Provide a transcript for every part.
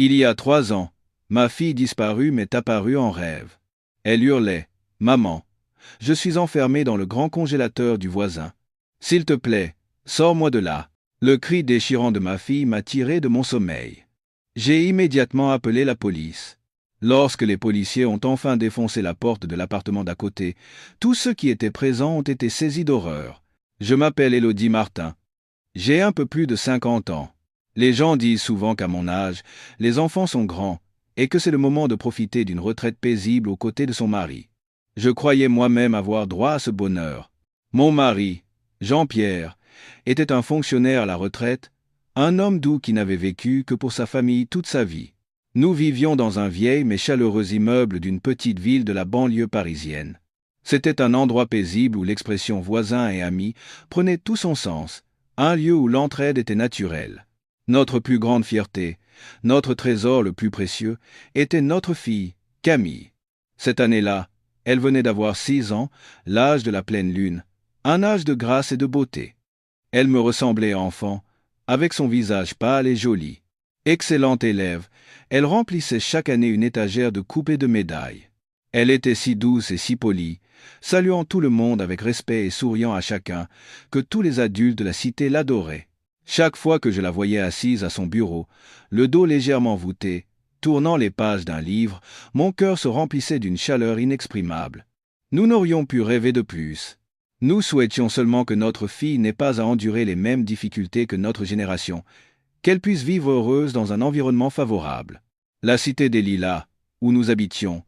Il y a 3 ans, ma fille disparue m'est apparue en rêve. Elle hurlait « Maman, je suis enfermée dans le grand congélateur du voisin. S'il te plaît, sors-moi de là !» Le cri déchirant de ma fille m'a tiré de mon sommeil. J'ai immédiatement appelé la police. Lorsque les policiers ont enfin défoncé la porte de l'appartement d'à côté, tous ceux qui étaient présents ont été saisis d'horreur. Je m'appelle Élodie Martin. J'ai un peu plus de 50 ans. Les gens disent souvent qu'à mon âge, les enfants sont grands et que c'est le moment de profiter d'une retraite paisible aux côtés de son mari. Je croyais moi-même avoir droit à ce bonheur. Mon mari, Jean-Pierre, était un fonctionnaire à la retraite, un homme doux qui n'avait vécu que pour sa famille toute sa vie. Nous vivions dans un vieil mais chaleureux immeuble d'une petite ville de la banlieue parisienne. C'était un endroit paisible où l'expression voisin et ami prenait tout son sens, un lieu où l'entraide était naturelle. Notre plus grande fierté, notre trésor le plus précieux, était notre fille, Camille. Cette année-là, elle venait d'avoir 6 ans, l'âge de la pleine lune, un âge de grâce et de beauté. Elle me ressemblait enfant, avec son visage pâle et joli. Excellente élève, elle remplissait chaque année une étagère de coupes et de médailles. Elle était si douce et si polie, saluant tout le monde avec respect et souriant à chacun, que tous les adultes de la cité l'adoraient. Chaque fois que je la voyais assise à son bureau, le dos légèrement voûté, tournant les pages d'un livre, mon cœur se remplissait d'une chaleur inexprimable. Nous n'aurions pu rêver de plus. Nous souhaitions seulement que notre fille n'ait pas à endurer les mêmes difficultés que notre génération, qu'elle puisse vivre heureuse dans un environnement favorable. La cité des Lilas, où nous habitions,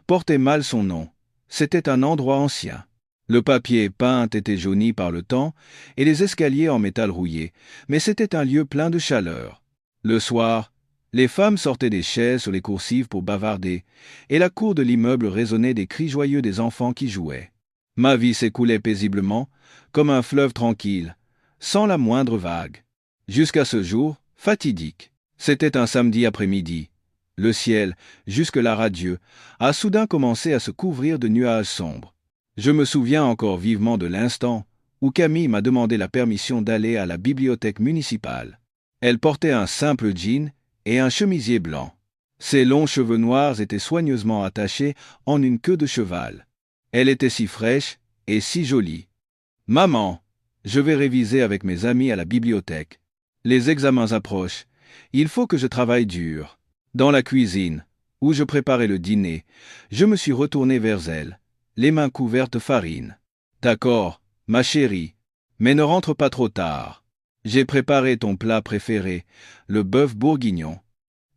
portait mal son nom. C'était un endroit ancien. Le papier peint était jauni par le temps et les escaliers en métal rouillé, mais c'était un lieu plein de chaleur. Le soir, les femmes sortaient des chaises sur les coursives pour bavarder, et la cour de l'immeuble résonnait des cris joyeux des enfants qui jouaient. Ma vie s'écoulait paisiblement, comme un fleuve tranquille, sans la moindre vague. Jusqu'à ce jour, fatidique. C'était un samedi après-midi. Le ciel, jusque-là radieux, a soudain commencé à se couvrir de nuages sombres. Je me souviens encore vivement de l'instant où Camille m'a demandé la permission d'aller à la bibliothèque municipale. Elle portait un simple jean et un chemisier blanc. Ses longs cheveux noirs étaient soigneusement attachés en une queue de cheval. Elle était si fraîche et si jolie. « Maman, je vais réviser avec mes amis à la bibliothèque. Les examens approchent. Il faut que je travaille dur. » Dans la cuisine, où je préparais le dîner, je me suis retourné vers elle, les mains couvertes de farine. « D'accord, ma chérie, mais ne rentre pas trop tard. J'ai préparé ton plat préféré, le bœuf bourguignon. »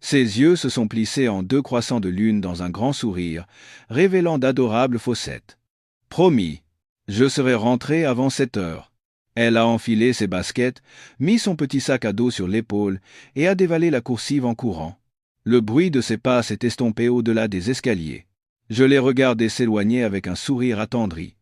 Ses yeux se sont plissés en 2 croissants de lune dans un grand sourire, révélant d'adorables fossettes. « Promis, je serai rentré avant 7 heures. » Elle a enfilé ses baskets, mis son petit sac à dos sur l'épaule et a dévalé la coursive en courant. Le bruit de ses pas s'est estompé au-delà des escaliers. Je l'ai regardée s'éloigner avec un sourire attendri.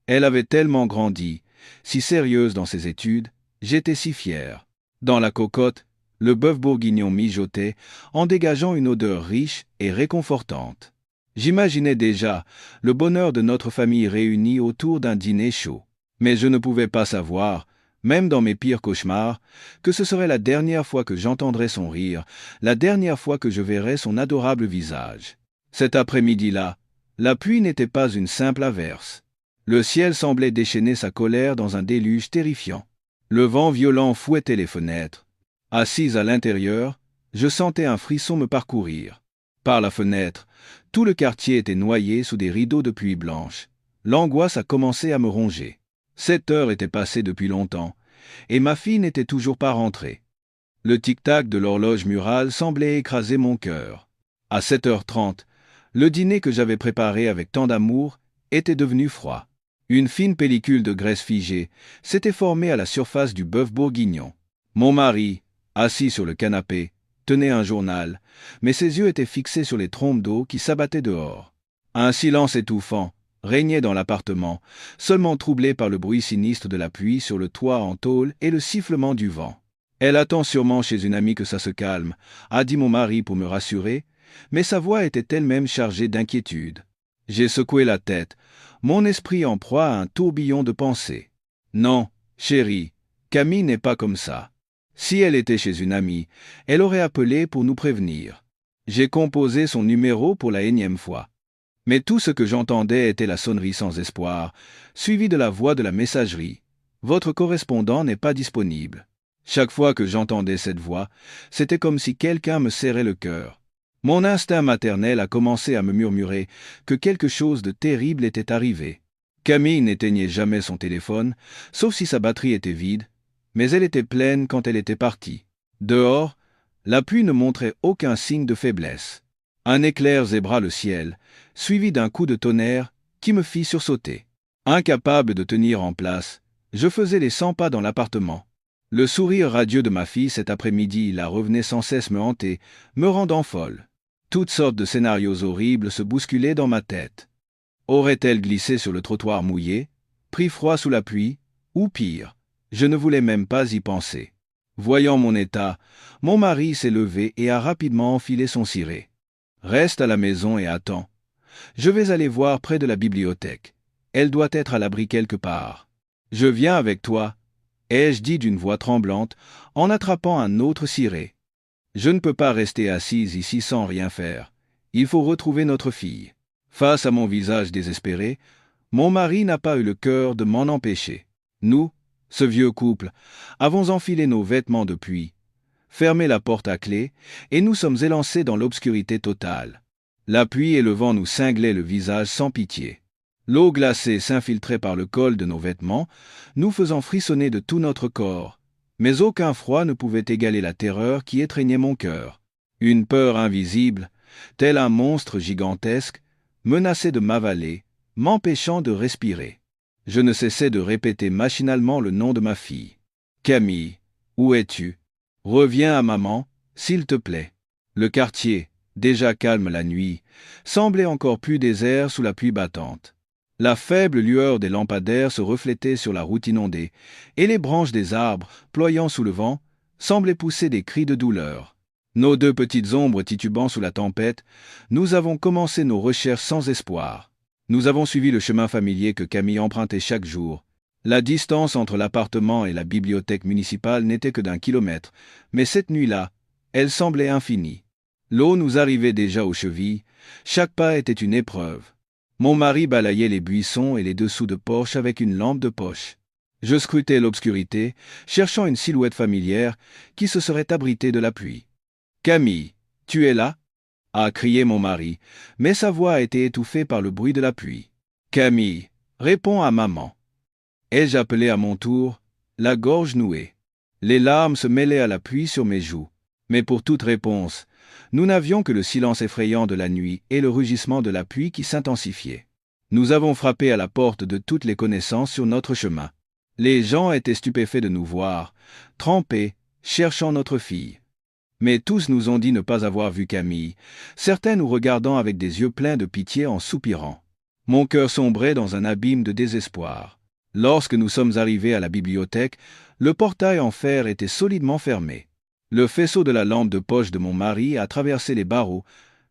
Elle avait tellement grandi, si sérieuse dans ses études, j'étais si fier. Dans la cocotte, le bœuf bourguignon mijotait, en dégageant une odeur riche et réconfortante. J'imaginais déjà le bonheur de notre famille réunie autour d'un dîner chaud. Mais je ne pouvais pas savoir, même dans mes pires cauchemars, que ce serait la dernière fois que j'entendrais son rire, la dernière fois que je verrais son adorable visage. Cet après-midi-là, la pluie n'était pas une simple averse. Le ciel semblait déchaîner sa colère dans un déluge terrifiant. Le vent violent fouettait les fenêtres. Assise à l'intérieur, je sentais un frisson me parcourir. Par la fenêtre, tout le quartier était noyé sous des rideaux de pluie blanche. L'angoisse a commencé à me ronger. 7 heures étaient passées depuis longtemps, et ma fille n'était toujours pas rentrée. Le tic-tac de l'horloge murale semblait écraser mon cœur. À 7h30, le dîner que j'avais préparé avec tant d'amour était devenu froid. Une fine pellicule de graisse figée s'était formée à la surface du bœuf bourguignon. Mon mari, assis sur le canapé, tenait un journal, mais ses yeux étaient fixés sur les trompes d'eau qui s'abattaient dehors. Un silence étouffant régnait dans l'appartement, seulement troublé par le bruit sinistre de la pluie sur le toit en tôle et le sifflement du vent. « Elle attend sûrement chez une amie que ça se calme », a dit mon mari pour me rassurer, mais sa voix était elle-même chargée d'inquiétude. J'ai secoué la tête, mon esprit en proie à un tourbillon de pensées. « Non, chérie, Camille n'est pas comme ça. Si elle était chez une amie, elle aurait appelé pour nous prévenir. J'ai composé son numéro pour la énième fois. Mais tout ce que j'entendais était la sonnerie sans espoir, suivie de la voix de la messagerie. Votre correspondant n'est pas disponible. Chaque fois que j'entendais cette voix, c'était comme si quelqu'un me serrait le cœur. Mon instinct maternel a commencé à me murmurer que quelque chose de terrible était arrivé. Camille n'éteignait jamais son téléphone, sauf si sa batterie était vide, mais elle était pleine quand elle était partie. Dehors, la pluie ne montrait aucun signe de faiblesse. Un éclair zébra le ciel, suivi d'un coup de tonnerre qui me fit sursauter. Incapable de tenir en place, je faisais les 100 pas dans l'appartement. Le sourire radieux de ma fille cet après-midi la revenait sans cesse me hanter, me rendant folle. Toutes sortes de scénarios horribles se bousculaient dans ma tête. Aurait-elle glissé sur le trottoir mouillé, pris froid sous la pluie, ou pire, je ne voulais même pas y penser. Voyant mon état, mon mari s'est levé et a rapidement enfilé son ciré. Reste à la maison et attends. Je vais aller voir près de la bibliothèque. Elle doit être à l'abri quelque part. Je viens avec toi, ai-je dit d'une voix tremblante, en attrapant un autre ciré. Je ne peux pas rester assise ici sans rien faire. Il faut retrouver notre fille. Face à mon visage désespéré, mon mari n'a pas eu le cœur de m'en empêcher. Nous, ce vieux couple, avons enfilé nos vêtements de pluie, fermé la porte à clé, et nous sommes élancés dans l'obscurité totale. La pluie et le vent nous cinglaient le visage sans pitié. L'eau glacée s'infiltrait par le col de nos vêtements, nous faisant frissonner de tout notre corps. Mais aucun froid ne pouvait égaler la terreur qui étreignait mon cœur. Une peur invisible, tel un monstre gigantesque, menaçait de m'avaler, m'empêchant de respirer. Je ne cessais de répéter machinalement le nom de ma fille. « Camille, où es-tu? Reviens à maman, s'il te plaît. » Le quartier, déjà calme la nuit, semblait encore plus désert sous la pluie battante. La faible lueur des lampadaires se reflétait sur la route inondée, et les branches des arbres, ployant sous le vent, semblaient pousser des cris de douleur. Nos deux petites ombres titubant sous la tempête, nous avons commencé nos recherches sans espoir. Nous avons suivi le chemin familier que Camille empruntait chaque jour. La distance entre l'appartement et la bibliothèque municipale n'était que d'1 kilomètre, mais cette nuit-là, elle semblait infinie. L'eau nous arrivait déjà aux chevilles, chaque pas était une épreuve. Mon mari balayait les buissons et les dessous de porche avec une lampe de poche. Je scrutais l'obscurité, cherchant une silhouette familière qui se serait abritée de la pluie. « Camille, tu es là ?» a crié mon mari, mais sa voix a été étouffée par le bruit de la pluie. « Camille, réponds à maman. » Ai-je appelé à mon tour, la gorge nouée. Les larmes se mêlaient à la pluie sur mes joues. Mais pour toute réponse, nous n'avions que le silence effrayant de la nuit et le rugissement de la pluie qui s'intensifiait. Nous avons frappé à la porte de toutes les connaissances sur notre chemin. Les gens étaient stupéfaits de nous voir, trempés, cherchant notre fille. Mais tous nous ont dit ne pas avoir vu Camille, certains nous regardant avec des yeux pleins de pitié en soupirant. Mon cœur sombrait dans un abîme de désespoir. Lorsque nous sommes arrivés à la bibliothèque, le portail en fer était solidement fermé. Le faisceau de la lampe de poche de mon mari a traversé les barreaux,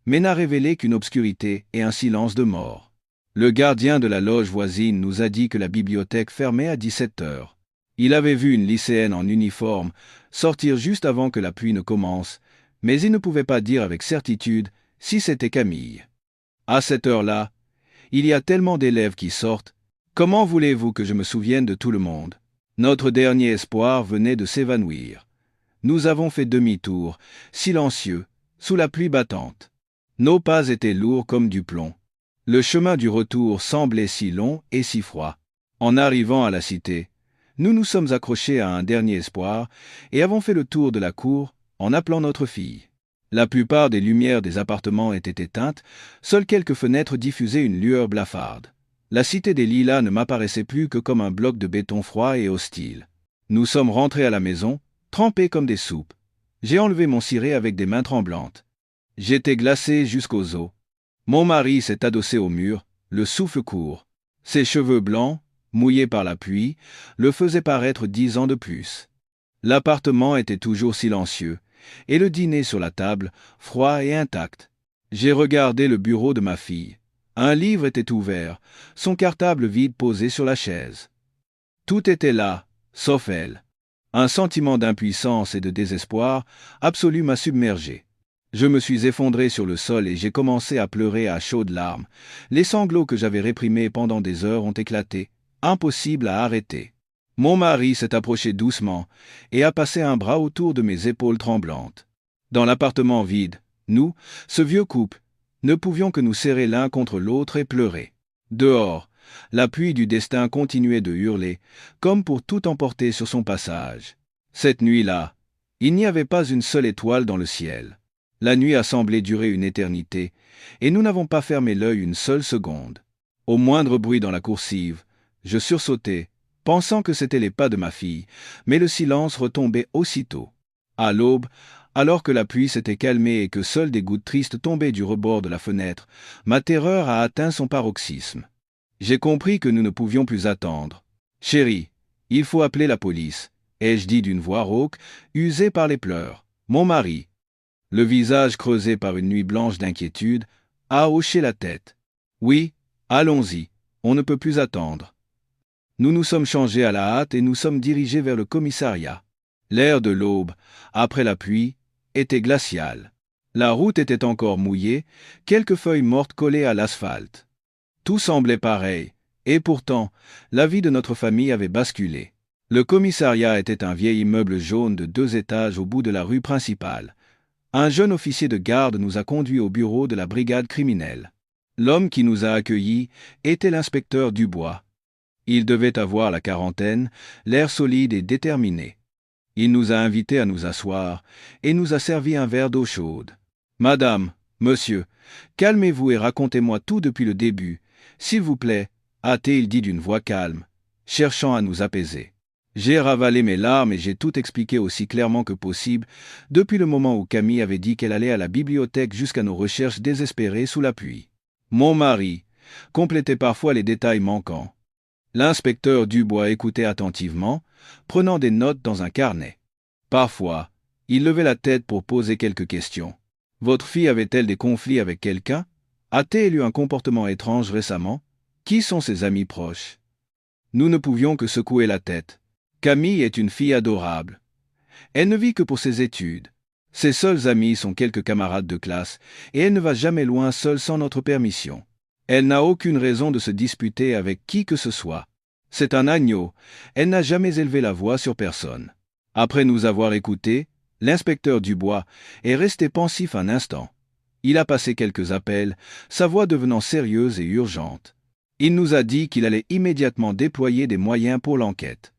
mais n'a révélé qu'une obscurité et un silence de mort. Le gardien de la loge voisine nous a dit que la bibliothèque fermait à 17 heures. Il avait vu une lycéenne en uniforme sortir juste avant que la pluie ne commence, mais il ne pouvait pas dire avec certitude si c'était Camille. À cette heure-là, il y a tellement d'élèves qui sortent. Comment voulez-vous que je me souvienne de tout le monde? Notre dernier espoir venait de s'évanouir. Nous avons fait demi-tour, silencieux, sous la pluie battante. Nos pas étaient lourds comme du plomb. Le chemin du retour semblait si long et si froid. En arrivant à la cité, nous nous sommes accrochés à un dernier espoir et avons fait le tour de la cour en appelant notre fille. La plupart des lumières des appartements étaient éteintes, seules quelques fenêtres diffusaient une lueur blafarde. La cité des Lilas ne m'apparaissait plus que comme un bloc de béton froid et hostile. Nous sommes rentrés à la maison, trempés comme des soupes. J'ai enlevé mon ciré avec des mains tremblantes. J'étais glacé jusqu'aux os. Mon mari s'est adossé au mur, le souffle court. Ses cheveux blancs, mouillés par la pluie, le faisaient paraître 10 ans de plus. L'appartement était toujours silencieux, et le dîner sur la table, froid et intact. J'ai regardé le bureau de ma fille. Un livre était ouvert, son cartable vide posé sur la chaise. Tout était là, sauf elle. Un sentiment d'impuissance et de désespoir absolu m'a submergé. Je me suis effondré sur le sol et j'ai commencé à pleurer à chaudes larmes. Les sanglots que j'avais réprimés pendant des heures ont éclaté, impossible à arrêter. Mon mari s'est approché doucement et a passé un bras autour de mes épaules tremblantes. Dans l'appartement vide, nous, ce vieux couple, ne pouvions que nous serrer l'un contre l'autre et pleurer. Dehors, la pluie du destin continuait de hurler, comme pour tout emporter sur son passage. Cette nuit-là, il n'y avait pas une seule étoile dans le ciel. La nuit a semblé durer une éternité, et nous n'avons pas fermé l'œil une seule seconde. Au moindre bruit dans la coursive, je sursautais, pensant que c'étaient les pas de ma fille, mais le silence retombait aussitôt. À l'aube, alors que la pluie s'était calmée et que seules des gouttes tristes tombaient du rebord de la fenêtre, ma terreur a atteint son paroxysme. J'ai compris que nous ne pouvions plus attendre. « Chérie, il faut appeler la police », ai-je dit d'une voix rauque, usée par les pleurs. Mon mari, le visage creusé par une nuit blanche d'inquiétude, a hoché la tête. « Oui, allons-y, on ne peut plus attendre. » Nous nous sommes changés à la hâte et nous sommes dirigés vers le commissariat. L'air de l'aube, après la pluie, était glacial. La route était encore mouillée, quelques feuilles mortes collées à l'asphalte. Tout semblait pareil, et pourtant, la vie de notre famille avait basculé. Le commissariat était un vieil immeuble jaune de 2 étages au bout de la rue principale. Un jeune officier de garde nous a conduits au bureau de la brigade criminelle. L'homme qui nous a accueillis était l'inspecteur Dubois. Il devait avoir la quarantaine, l'air solide et déterminé. Il nous a invités à nous asseoir et nous a servi un verre d'eau chaude. « Madame, monsieur, calmez-vous et racontez-moi tout depuis le début, s'il vous plaît, » a-t-il dit d'une voix calme, cherchant à nous apaiser. J'ai ravalé mes larmes et j'ai tout expliqué aussi clairement que possible, depuis le moment où Camille avait dit qu'elle allait à la bibliothèque jusqu'à nos recherches désespérées sous la pluie. Mon mari complétait parfois les détails manquants. L'inspecteur Dubois écoutait attentivement, prenant des notes dans un carnet. Parfois, il levait la tête pour poser quelques questions. « Votre fille avait-elle des conflits avec quelqu'un? A-t-elle eu un comportement étrange récemment? Qui sont ses amis proches ?» Nous ne pouvions que secouer la tête. Camille est une fille adorable. Elle ne vit que pour ses études. Ses seuls amis sont quelques camarades de classe, et elle ne va jamais loin seule sans notre permission. Elle n'a aucune raison de se disputer avec qui que ce soit. C'est un agneau, elle n'a jamais élevé la voix sur personne. Après nous avoir écoutés, l'inspecteur Dubois est resté pensif un instant. Il a passé quelques appels, sa voix devenant sérieuse et urgente. Il nous a dit qu'il allait immédiatement déployer des moyens pour l'enquête.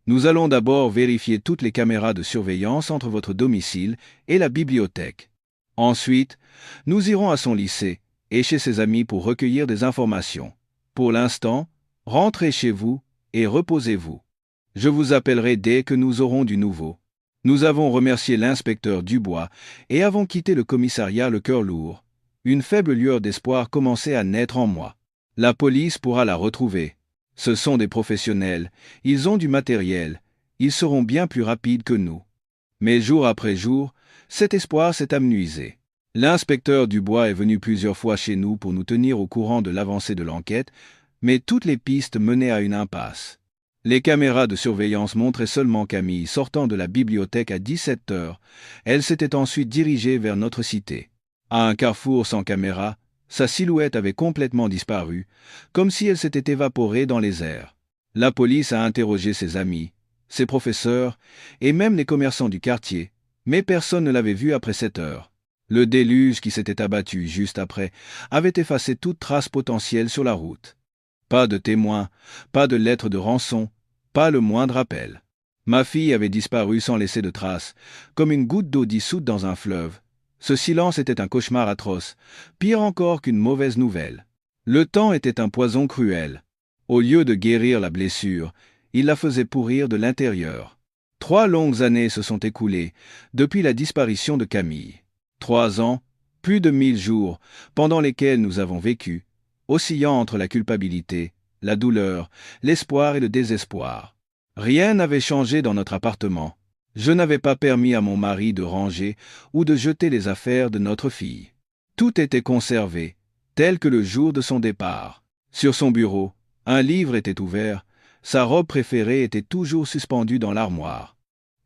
Nous allons d'abord vérifier toutes les caméras de surveillance entre votre domicile et la bibliothèque. Ensuite, nous irons à son lycée et chez ses amis pour recueillir des informations. Pour l'instant, rentrez chez vous et reposez-vous. Je vous appellerai dès que nous aurons du nouveau. Nous avons remercié l'inspecteur Dubois et avons quitté le commissariat le cœur lourd. Une faible lueur d'espoir commençait à naître en moi. La police pourra la retrouver. Ce sont des professionnels, ils ont du matériel, ils seront bien plus rapides que nous. Mais jour après jour, cet espoir s'est amenuisé. L'inspecteur Dubois est venu plusieurs fois chez nous pour nous tenir au courant de l'avancée de l'enquête, mais toutes les pistes menaient à une impasse. Les caméras de surveillance montraient seulement Camille sortant de la bibliothèque à 17 heures. Elle s'était ensuite dirigée vers notre cité. À un carrefour sans caméra, sa silhouette avait complètement disparu, comme si elle s'était évaporée dans les airs. La police a interrogé ses amis, ses professeurs et même les commerçants du quartier, mais personne ne l'avait vue après 7 heures. Le déluge qui s'était abattu juste après avait effacé toute trace potentielle sur la route. Pas de témoins, pas de lettre de rançon, pas le moindre appel. Ma fille avait disparu sans laisser de traces, comme une goutte d'eau dissoute dans un fleuve. Ce silence était un cauchemar atroce, pire encore qu'une mauvaise nouvelle. Le temps était un poison cruel. Au lieu de guérir la blessure, il la faisait pourrir de l'intérieur. 3 longues années se sont écoulées depuis la disparition de Camille. 3 ans, plus de 1000 jours, pendant lesquels nous avons vécu, oscillant entre la culpabilité, la douleur, l'espoir et le désespoir. Rien n'avait changé dans notre appartement. Je n'avais pas permis à mon mari de ranger ou de jeter les affaires de notre fille. Tout était conservé, tel que le jour de son départ. Sur son bureau, un livre était ouvert, sa robe préférée était toujours suspendue dans l'armoire.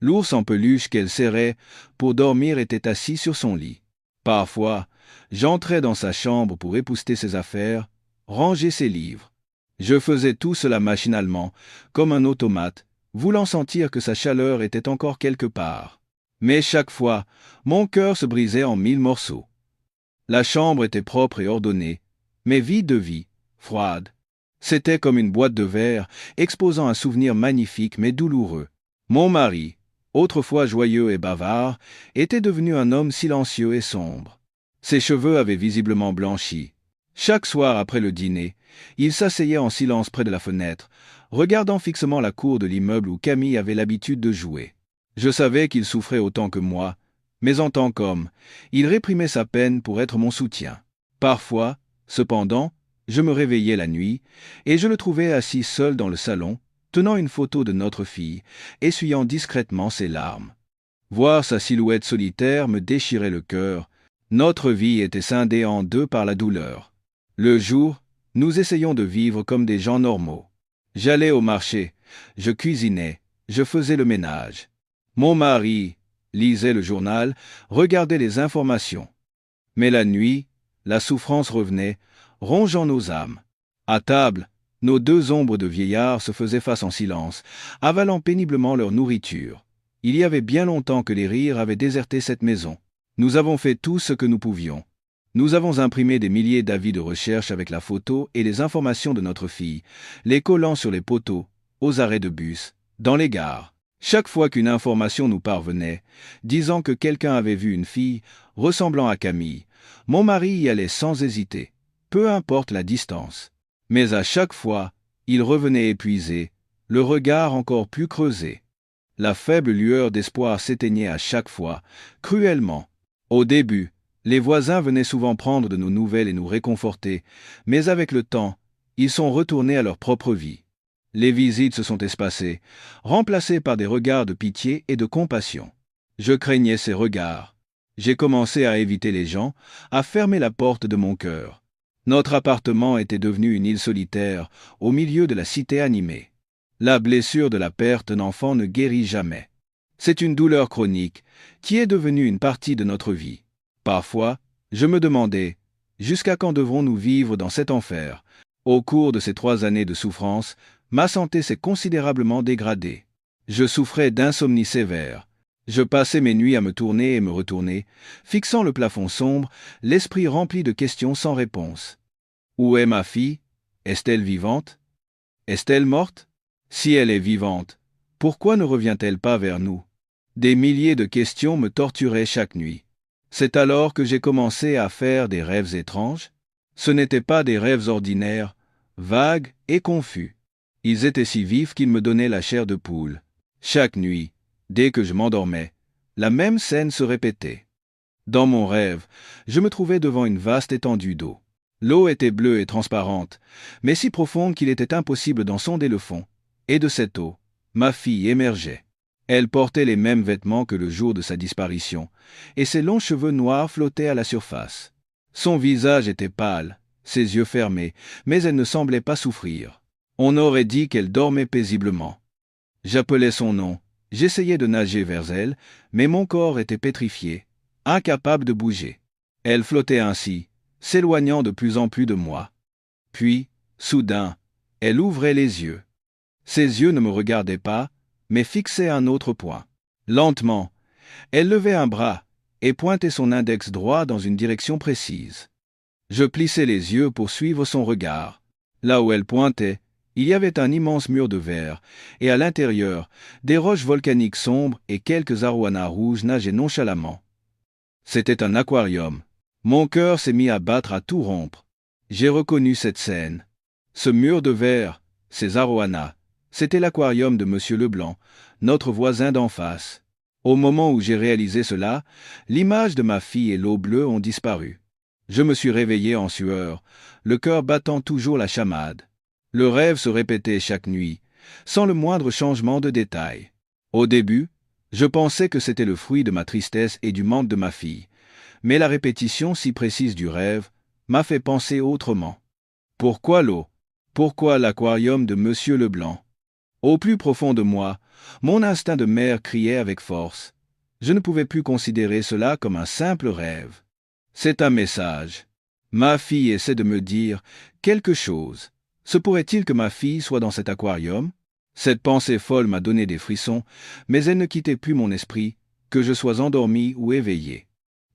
L'ours en peluche qu'elle serrait pour dormir était assis sur son lit. Parfois, j'entrais dans sa chambre pour épousseter ses affaires, ranger ses livres. Je faisais tout cela machinalement, comme un automate, voulant sentir que sa chaleur était encore quelque part. Mais chaque fois, mon cœur se brisait en 1000 morceaux. La chambre était propre et ordonnée, mais vide de vie, froide. C'était comme une boîte de verre, exposant un souvenir magnifique mais douloureux. Mon mari, autrefois joyeux et bavard, était devenu un homme silencieux et sombre. Ses cheveux avaient visiblement blanchi. Chaque soir après le dîner, il s'asseyait en silence près de la fenêtre, regardant fixement la cour de l'immeuble où Camille avait l'habitude de jouer. Je savais qu'il souffrait autant que moi, mais en tant qu'homme, il réprimait sa peine pour être mon soutien. Parfois, cependant, je me réveillais la nuit, et je le trouvais assis seul dans le salon, tenant une photo de notre fille, essuyant discrètement ses larmes. Voir sa silhouette solitaire me déchirait le cœur. Notre vie était scindée en deux par la douleur. Le jour, nous essayions de vivre comme des gens normaux. J'allais au marché, je cuisinais, je faisais le ménage. Mon mari lisait le journal, regardait les informations. Mais la nuit, la souffrance revenait, rongeant nos âmes. À table, nos deux ombres de vieillards se faisaient face en silence, avalant péniblement leur nourriture. Il y avait bien longtemps que les rires avaient déserté cette maison. Nous avons fait tout ce que nous pouvions. Nous avons imprimé des milliers d'avis de recherche avec la photo et les informations de notre fille, les collant sur les poteaux, aux arrêts de bus, dans les gares. Chaque fois qu'une information nous parvenait, disant que quelqu'un avait vu une fille ressemblant à Camille, mon mari y allait sans hésiter, peu importe la distance. Mais à chaque fois, il revenait épuisé, le regard encore plus creusé. La faible lueur d'espoir s'éteignait à chaque fois, cruellement. Au début, les voisins venaient souvent prendre de nos nouvelles et nous réconforter, mais avec le temps, ils sont retournés à leur propre vie. Les visites se sont espacées, remplacées par des regards de pitié et de compassion. Je craignais ces regards. J'ai commencé à éviter les gens, à fermer la porte de mon cœur. Notre appartement était devenu une île solitaire, au milieu de la cité animée. La blessure de la perte d'un enfant ne guérit jamais. C'est une douleur chronique, qui est devenue une partie de notre vie. Parfois, je me demandais, jusqu'à quand devrons-nous vivre dans cet enfer? Au cours de ces 3 années de souffrance, ma santé s'est considérablement dégradée. Je souffrais d'insomnie sévère. Je passais mes nuits à me tourner et me retourner, fixant le plafond sombre, l'esprit rempli de questions sans réponse. Où est ma fille? Est-elle vivante? Est-elle morte? Si elle est vivante, pourquoi ne revient-elle pas vers nous? Des milliers de questions me torturaient chaque nuit. C'est alors que j'ai commencé à faire des rêves étranges. Ce n'étaient pas des rêves ordinaires, vagues et confus. Ils étaient si vifs qu'ils me donnaient la chair de poule. Chaque nuit, dès que je m'endormais, la même scène se répétait. Dans mon rêve, je me trouvais devant une vaste étendue d'eau. L'eau était bleue et transparente, mais si profonde qu'il était impossible d'en sonder le fond. Et de cette eau, ma fille émergeait. Elle portait les mêmes vêtements que le jour de sa disparition, et ses longs cheveux noirs flottaient à la surface. Son visage était pâle, ses yeux fermés, mais elle ne semblait pas souffrir. On aurait dit qu'elle dormait paisiblement. J'appelais son nom, j'essayais de nager vers elle, mais mon corps était pétrifié, incapable de bouger. Elle flottait ainsi, s'éloignant de plus en plus de moi. Puis, soudain, elle ouvrait les yeux. Ses yeux ne me regardaient pas, mais fixaient un autre point. Lentement, elle levait un bras et pointait son index droit dans une direction précise. Je plissais les yeux pour suivre son regard. Là où elle pointait, il y avait un immense mur de verre, et à l'intérieur, des roches volcaniques sombres et quelques arowanas rouges nageaient nonchalamment. C'était un aquarium. Mon cœur s'est mis à battre à tout rompre. J'ai reconnu cette scène. Ce mur de verre, ces arowanas, c'était l'aquarium de Monsieur Leblanc, notre voisin d'en face. Au moment où j'ai réalisé cela, l'image de ma fille et l'eau bleue ont disparu. Je me suis réveillé en sueur, le cœur battant toujours la chamade. Le rêve se répétait chaque nuit, sans le moindre changement de détail. Au début, je pensais que c'était le fruit de ma tristesse et du manque de ma fille, mais la répétition si précise du rêve m'a fait penser autrement. Pourquoi l'eau? Pourquoi l'aquarium de Monsieur Leblanc? Au plus profond de moi, mon instinct de mère criait avec force. Je ne pouvais plus considérer cela comme un simple rêve. C'est un message. Ma fille essaie de me dire quelque chose. Se pourrait-il que ma fille soit dans cet aquarium? Cette pensée folle m'a donné des frissons, mais elle ne quittait plus mon esprit, que je sois endormi ou éveillé.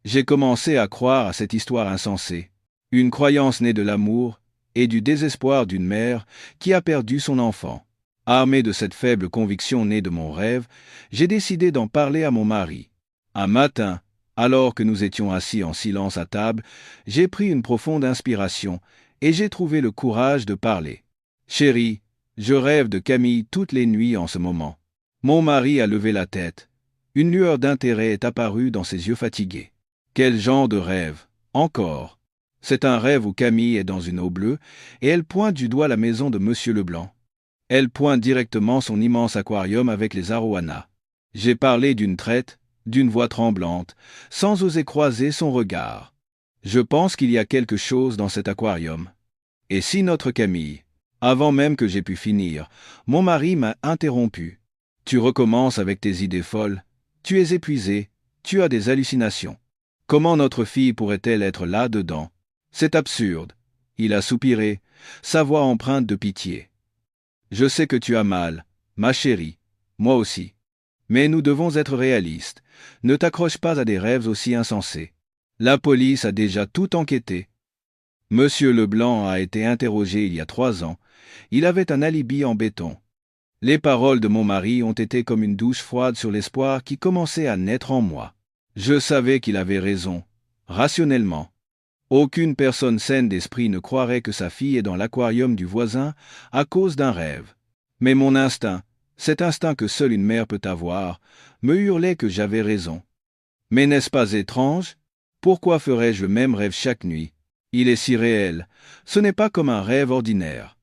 J'ai commencé à croire à cette histoire insensée, une croyance née de l'amour et du désespoir d'une mère qui a perdu son enfant. Armé de cette faible conviction née de mon rêve, j'ai décidé d'en parler à mon mari. Un matin, alors que nous étions assis en silence à table, j'ai pris une profonde inspiration et j'ai trouvé le courage de parler. Chérie, je rêve de Camille toutes les nuits en ce moment. Mon mari a levé la tête. Une lueur d'intérêt est apparue dans ses yeux fatigués. Quel genre de rêve? Encore. C'est un rêve où Camille est dans une eau bleue et elle pointe du doigt la maison de Monsieur Leblanc. Elle pointe directement son immense aquarium avec les arowanas. J'ai parlé d'une traite, d'une voix tremblante, sans oser croiser son regard. Je pense qu'il y a quelque chose dans cet aquarium. Et si notre Camille? Avant même que j'aie pu finir, mon mari m'a interrompu. Tu recommences avec tes idées folles. Tu es épuisé, tu as des hallucinations. Comment notre fille pourrait-elle être là-dedans? C'est absurde. Il a soupiré, sa voix empreinte de pitié. Je sais que tu as mal, ma chérie, moi aussi. Mais nous devons être réalistes. Ne t'accroche pas à des rêves aussi insensés. La police a déjà tout enquêté. Monsieur Leblanc a été interrogé il y a 3 ans. Il avait un alibi en béton. Les paroles de mon mari ont été comme une douche froide sur l'espoir qui commençait à naître en moi. Je savais qu'il avait raison, rationnellement. Aucune personne saine d'esprit ne croirait que sa fille est dans l'aquarium du voisin à cause d'un rêve. Mais mon instinct, cet instinct que seule une mère peut avoir, me hurlait que j'avais raison. Mais n'est-ce pas étrange? Pourquoi ferais-je le même rêve chaque nuit? Il est si réel, ce n'est pas comme un rêve ordinaire.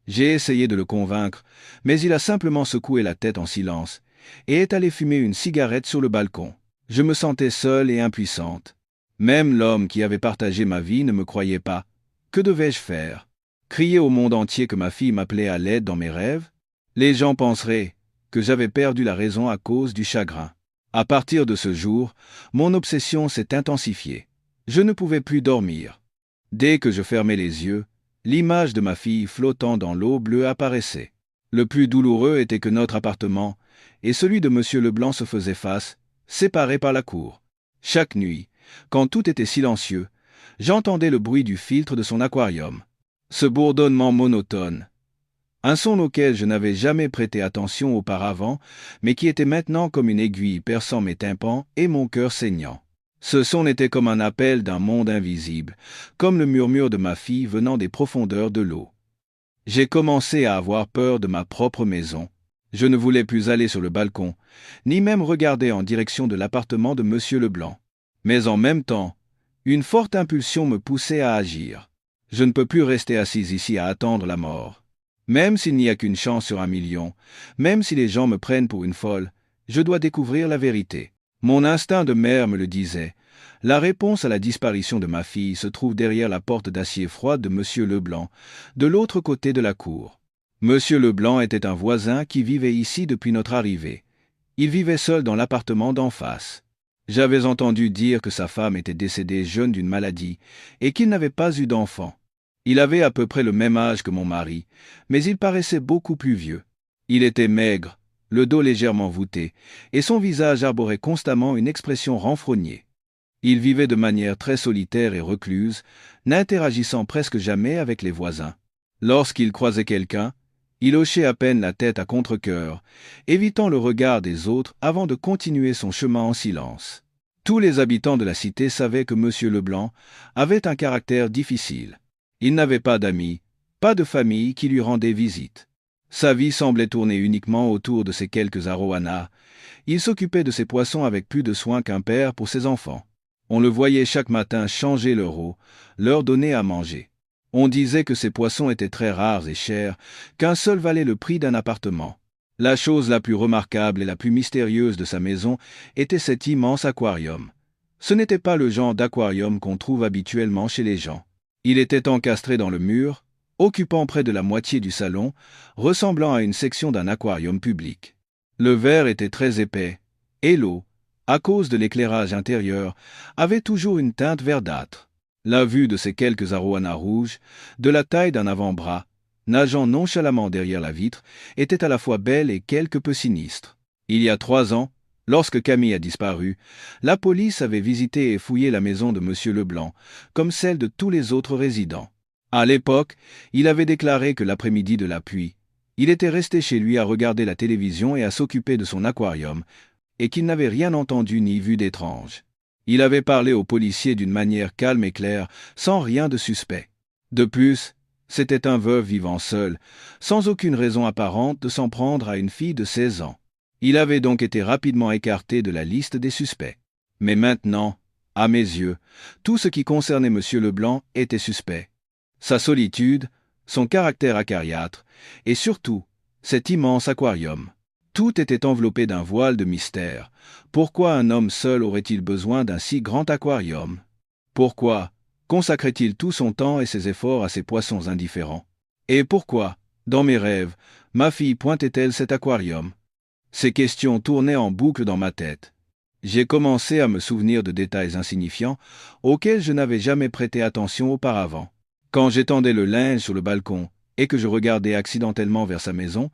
J'ai essayé de le convaincre, mais il a simplement secoué la tête en silence, et est allé fumer une cigarette sur le balcon. Je me sentais seule et impuissante. Même l'homme qui avait partagé ma vie ne me croyait pas. Que devais-je faire? Crier au monde entier que ma fille m'appelait à l'aide dans mes rêves? Les gens penseraient que j'avais perdu la raison à cause du chagrin. À partir de ce jour, mon obsession s'est intensifiée. Je ne pouvais plus dormir. Dès que je fermais les yeux, l'image de ma fille flottant dans l'eau bleue apparaissait. Le plus douloureux était que notre appartement et celui de Monsieur Leblanc se faisaient face, séparés par la cour. Chaque nuit, quand tout était silencieux, j'entendais le bruit du filtre de son aquarium. Ce bourdonnement monotone, un son auquel je n'avais jamais prêté attention auparavant, mais qui était maintenant comme une aiguille perçant mes tympans et mon cœur saignant. Ce son était comme un appel d'un monde invisible, comme le murmure de ma fille venant des profondeurs de l'eau. J'ai commencé à avoir peur de ma propre maison. Je ne voulais plus aller sur le balcon, ni même regarder en direction de l'appartement de Monsieur Leblanc. Mais en même temps, une forte impulsion me poussait à agir. Je ne peux plus rester assise ici à attendre la mort. Même s'il n'y a qu'une chance sur 1 million, même si les gens me prennent pour une folle, je dois découvrir la vérité. Mon instinct de mère me le disait. La réponse à la disparition de ma fille se trouve derrière la porte d'acier froide de Monsieur Leblanc, de l'autre côté de la cour. Monsieur Leblanc était un voisin qui vivait ici depuis notre arrivée. Il vivait seul dans l'appartement d'en face. J'avais entendu dire que sa femme était décédée jeune d'une maladie et qu'il n'avait pas eu d'enfant. Il avait à peu près le même âge que mon mari, mais il paraissait beaucoup plus vieux. Il était maigre, le dos légèrement voûté, et son visage arborait constamment une expression renfrognée. Il vivait de manière très solitaire et recluse, n'interagissant presque jamais avec les voisins. Lorsqu'il croisait quelqu'un, il hochait à peine la tête à contre-cœur, évitant le regard des autres avant de continuer son chemin en silence. Tous les habitants de la cité savaient que Monsieur Leblanc avait un caractère difficile. Il n'avait pas d'amis, pas de famille qui lui rendait visite. Sa vie semblait tourner uniquement autour de ses quelques arowanas. Il s'occupait de ses poissons avec plus de soin qu'un père pour ses enfants. On le voyait chaque matin changer leur eau, leur donner à manger. On disait que ces poissons étaient très rares et chers, qu'un seul valait le prix d'un appartement. La chose la plus remarquable et la plus mystérieuse de sa maison était cet immense aquarium. Ce n'était pas le genre d'aquarium qu'on trouve habituellement chez les gens. Il était encastré dans le mur, occupant près de la moitié du salon, ressemblant à une section d'un aquarium public. Le verre était très épais, et l'eau, à cause de l'éclairage intérieur, avait toujours une teinte verdâtre. La vue de ces quelques arowanas rouges, de la taille d'un avant-bras, nageant nonchalamment derrière la vitre, était à la fois belle et quelque peu sinistre. Il y a 3 ans, lorsque Camille a disparu, la police avait visité et fouillé la maison de M. Leblanc, comme celle de tous les autres résidents. À l'époque, il avait déclaré que l'après-midi de la pluie, il était resté chez lui à regarder la télévision et à s'occuper de son aquarium, et qu'il n'avait rien entendu ni vu d'étrange. Il avait parlé aux policiers d'une manière calme et claire, sans rien de suspect. De plus, c'était un veuf vivant seul, sans aucune raison apparente de s'en prendre à une fille de 16 ans. Il avait donc été rapidement écarté de la liste des suspects. Mais maintenant, à mes yeux, tout ce qui concernait M. Leblanc était suspect. Sa solitude, son caractère acariâtre, et surtout, cet immense aquarium. Tout était enveloppé d'un voile de mystère. Pourquoi un homme seul aurait-il besoin d'un si grand aquarium? Pourquoi consacrait-il tout son temps et ses efforts à ces poissons indifférents? Et pourquoi, dans mes rêves, ma fille pointait-elle cet aquarium? Ces questions tournaient en boucle dans ma tête. J'ai commencé à me souvenir de détails insignifiants auxquels je n'avais jamais prêté attention auparavant. Quand j'étendais le linge sur le balcon et que je regardais accidentellement vers sa maison,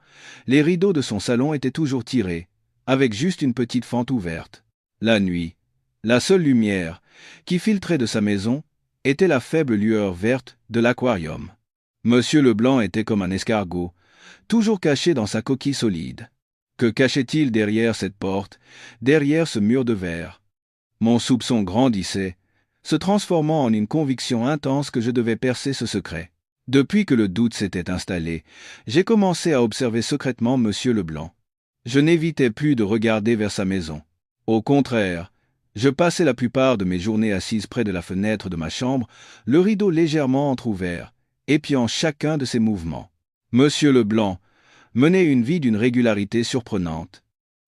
les rideaux de son salon étaient toujours tirés, avec juste une petite fente ouverte. La nuit, la seule lumière qui filtrait de sa maison était la faible lueur verte de l'aquarium. Monsieur Leblanc était comme un escargot, toujours caché dans sa coquille solide. Que cachait-il derrière cette porte, derrière ce mur de verre? Mon soupçon grandissait, se transformant en une conviction intense que je devais percer ce secret. Depuis que le doute s'était installé, j'ai commencé à observer secrètement M. Leblanc. Je n'évitais plus de regarder vers sa maison. Au contraire, je passais la plupart de mes journées assise près de la fenêtre de ma chambre, le rideau légèrement entr'ouvert, épiant chacun de ses mouvements. M. Leblanc menait une vie d'une régularité surprenante.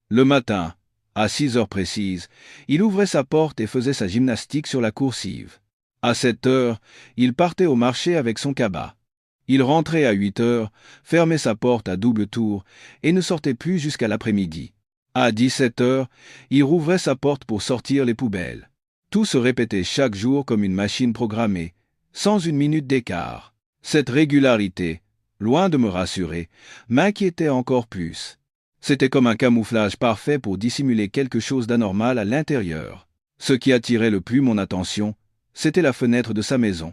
Le matin, à 6 heures précises, il ouvrait sa porte et faisait sa gymnastique sur la coursive. À 7 heures, il partait au marché avec son cabas. Il rentrait à 8 heures, fermait sa porte à double tour et ne sortait plus jusqu'à l'après-midi. À 17 heures, il rouvrait sa porte pour sortir les poubelles. Tout se répétait chaque jour comme une machine programmée, sans une minute d'écart. Cette régularité, loin de me rassurer, m'inquiétait encore plus. C'était comme un camouflage parfait pour dissimuler quelque chose d'anormal à l'intérieur. Ce qui attirait le plus mon attention, c'était la fenêtre de sa maison.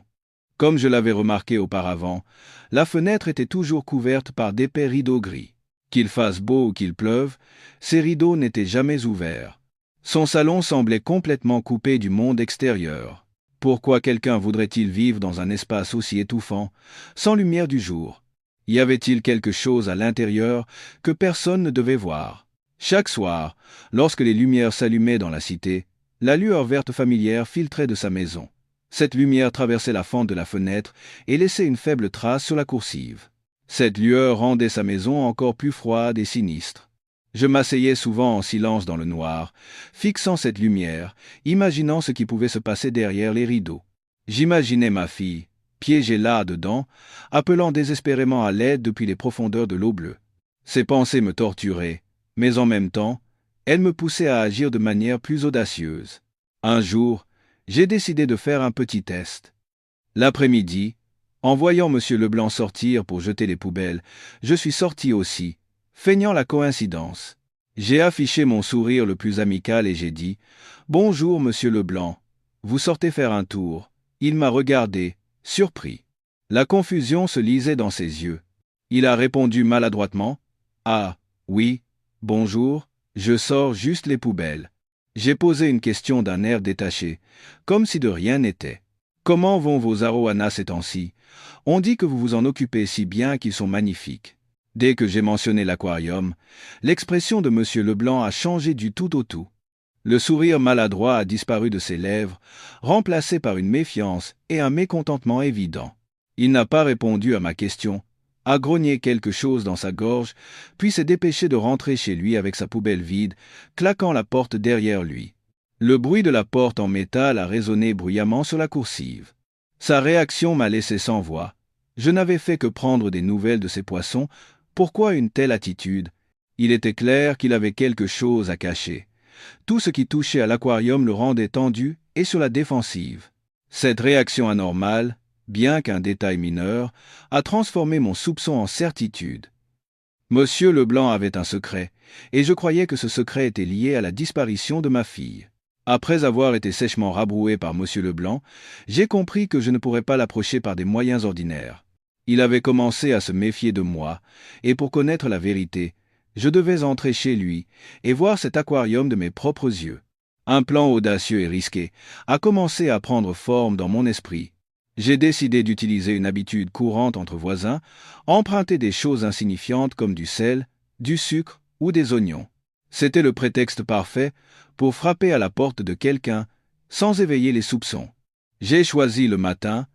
Comme je l'avais remarqué auparavant, la fenêtre était toujours couverte par d'épais rideaux gris. Qu'il fasse beau ou qu'il pleuve, ces rideaux n'étaient jamais ouverts. Son salon semblait complètement coupé du monde extérieur. Pourquoi quelqu'un voudrait-il vivre dans un espace aussi étouffant, sans lumière du jour? Y avait-il quelque chose à l'intérieur que personne ne devait voir? Chaque soir, lorsque les lumières s'allumaient dans la cité, la lueur verte familière filtrait de sa maison. Cette lumière traversait la fente de la fenêtre et laissait une faible trace sur la coursive. Cette lueur rendait sa maison encore plus froide et sinistre. Je m'asseyais souvent en silence dans le noir, fixant cette lumière, imaginant ce qui pouvait se passer derrière les rideaux. J'imaginais ma fille, piégée là-dedans, appelant désespérément à l'aide depuis les profondeurs de l'eau bleue. Ces pensées me torturaient, mais en même temps, elles me poussaient à agir de manière plus audacieuse. Un jour, j'ai décidé de faire un petit test. L'après-midi, en voyant M. Leblanc sortir pour jeter les poubelles, je suis sorti aussi, feignant la coïncidence. J'ai affiché mon sourire le plus amical et j'ai dit « Bonjour, Monsieur Leblanc. Vous sortez faire un tour. » Il m'a regardé, surpris. La confusion se lisait dans ses yeux. Il a répondu maladroitement « Ah, oui, bonjour, je sors juste les poubelles. » J'ai posé une question d'un air détaché, comme si de rien n'était. « Comment vont vos arowanas ces temps-ci? On dit que vous vous en occupez si bien qu'ils sont magnifiques. » Dès que j'ai mentionné l'aquarium, l'expression de M. Leblanc a changé du tout au tout. Le sourire maladroit a disparu de ses lèvres, remplacé par une méfiance et un mécontentement évident. Il n'a pas répondu à ma question, a grogné quelque chose dans sa gorge, puis s'est dépêché de rentrer chez lui avec sa poubelle vide, claquant la porte derrière lui. Le bruit de la porte en métal a résonné bruyamment sur la coursive. Sa réaction m'a laissé sans voix. Je n'avais fait que prendre des nouvelles de ces poissons. Pourquoi une telle attitude? Il était clair qu'il avait quelque chose à cacher. Tout ce qui touchait à l'aquarium le rendait tendu et sur la défensive. Cette réaction anormale, bien qu'un détail mineur, a transformé mon soupçon en certitude. Monsieur Leblanc avait un secret, et je croyais que ce secret était lié à la disparition de ma fille. Après avoir été sèchement rabroué par Monsieur Leblanc, j'ai compris que je ne pourrais pas l'approcher par des moyens ordinaires. Il avait commencé à se méfier de moi, et pour connaître la vérité, je devais entrer chez lui et voir cet aquarium de mes propres yeux. Un plan audacieux et risqué a commencé à prendre forme dans mon esprit. J'ai décidé d'utiliser une habitude courante entre voisins, emprunter des choses insignifiantes comme du sel, du sucre ou des oignons. C'était le prétexte parfait pour frapper à la porte de quelqu'un sans éveiller les soupçons. J'ai choisi le matin,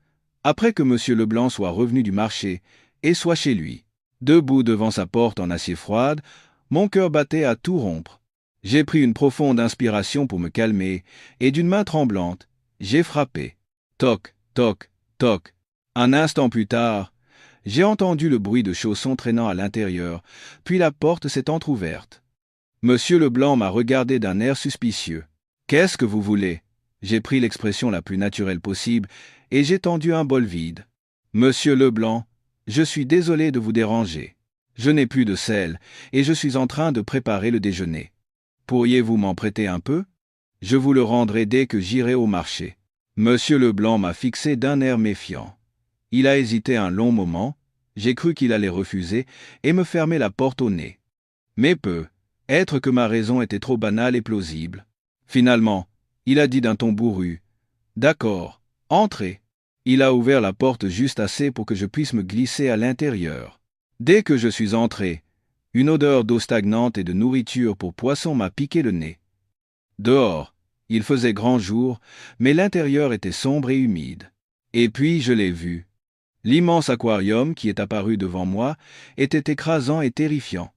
après que M. Leblanc soit revenu du marché et soit chez lui. Debout devant sa porte en acier froide, mon cœur battait à tout rompre. J'ai pris une profonde inspiration pour me calmer, et d'une main tremblante, j'ai frappé. Toc, toc, toc. Un instant plus tard, j'ai entendu le bruit de chaussons traînant à l'intérieur, puis la porte s'est entr'ouverte. Monsieur Leblanc m'a regardé d'un air suspicieux. « Qu'est-ce que vous voulez ?» J'ai pris l'expression la plus naturelle possible, et j'ai tendu un bol vide. « Monsieur Leblanc, je suis désolé de vous déranger. Je n'ai plus de sel, et je suis en train de préparer le déjeuner. Pourriez-vous m'en prêter un peu? Je vous le rendrai dès que j'irai au marché. » Monsieur Leblanc m'a fixé d'un air méfiant. Il a hésité un long moment, j'ai cru qu'il allait refuser et me fermer la porte au nez. Mais être que ma raison était trop banale et plausible. Finalement, il a dit d'un ton bourru, « D'accord, entrez. » Il a ouvert la porte juste assez pour que je puisse me glisser à l'intérieur. Dès que je suis entré, une odeur d'eau stagnante et de nourriture pour poisson m'a piqué le nez. Dehors, il faisait grand jour, mais l'intérieur était sombre et humide. Et puis je l'ai vu. L'immense aquarium qui est apparu devant moi était écrasant et terrifiant.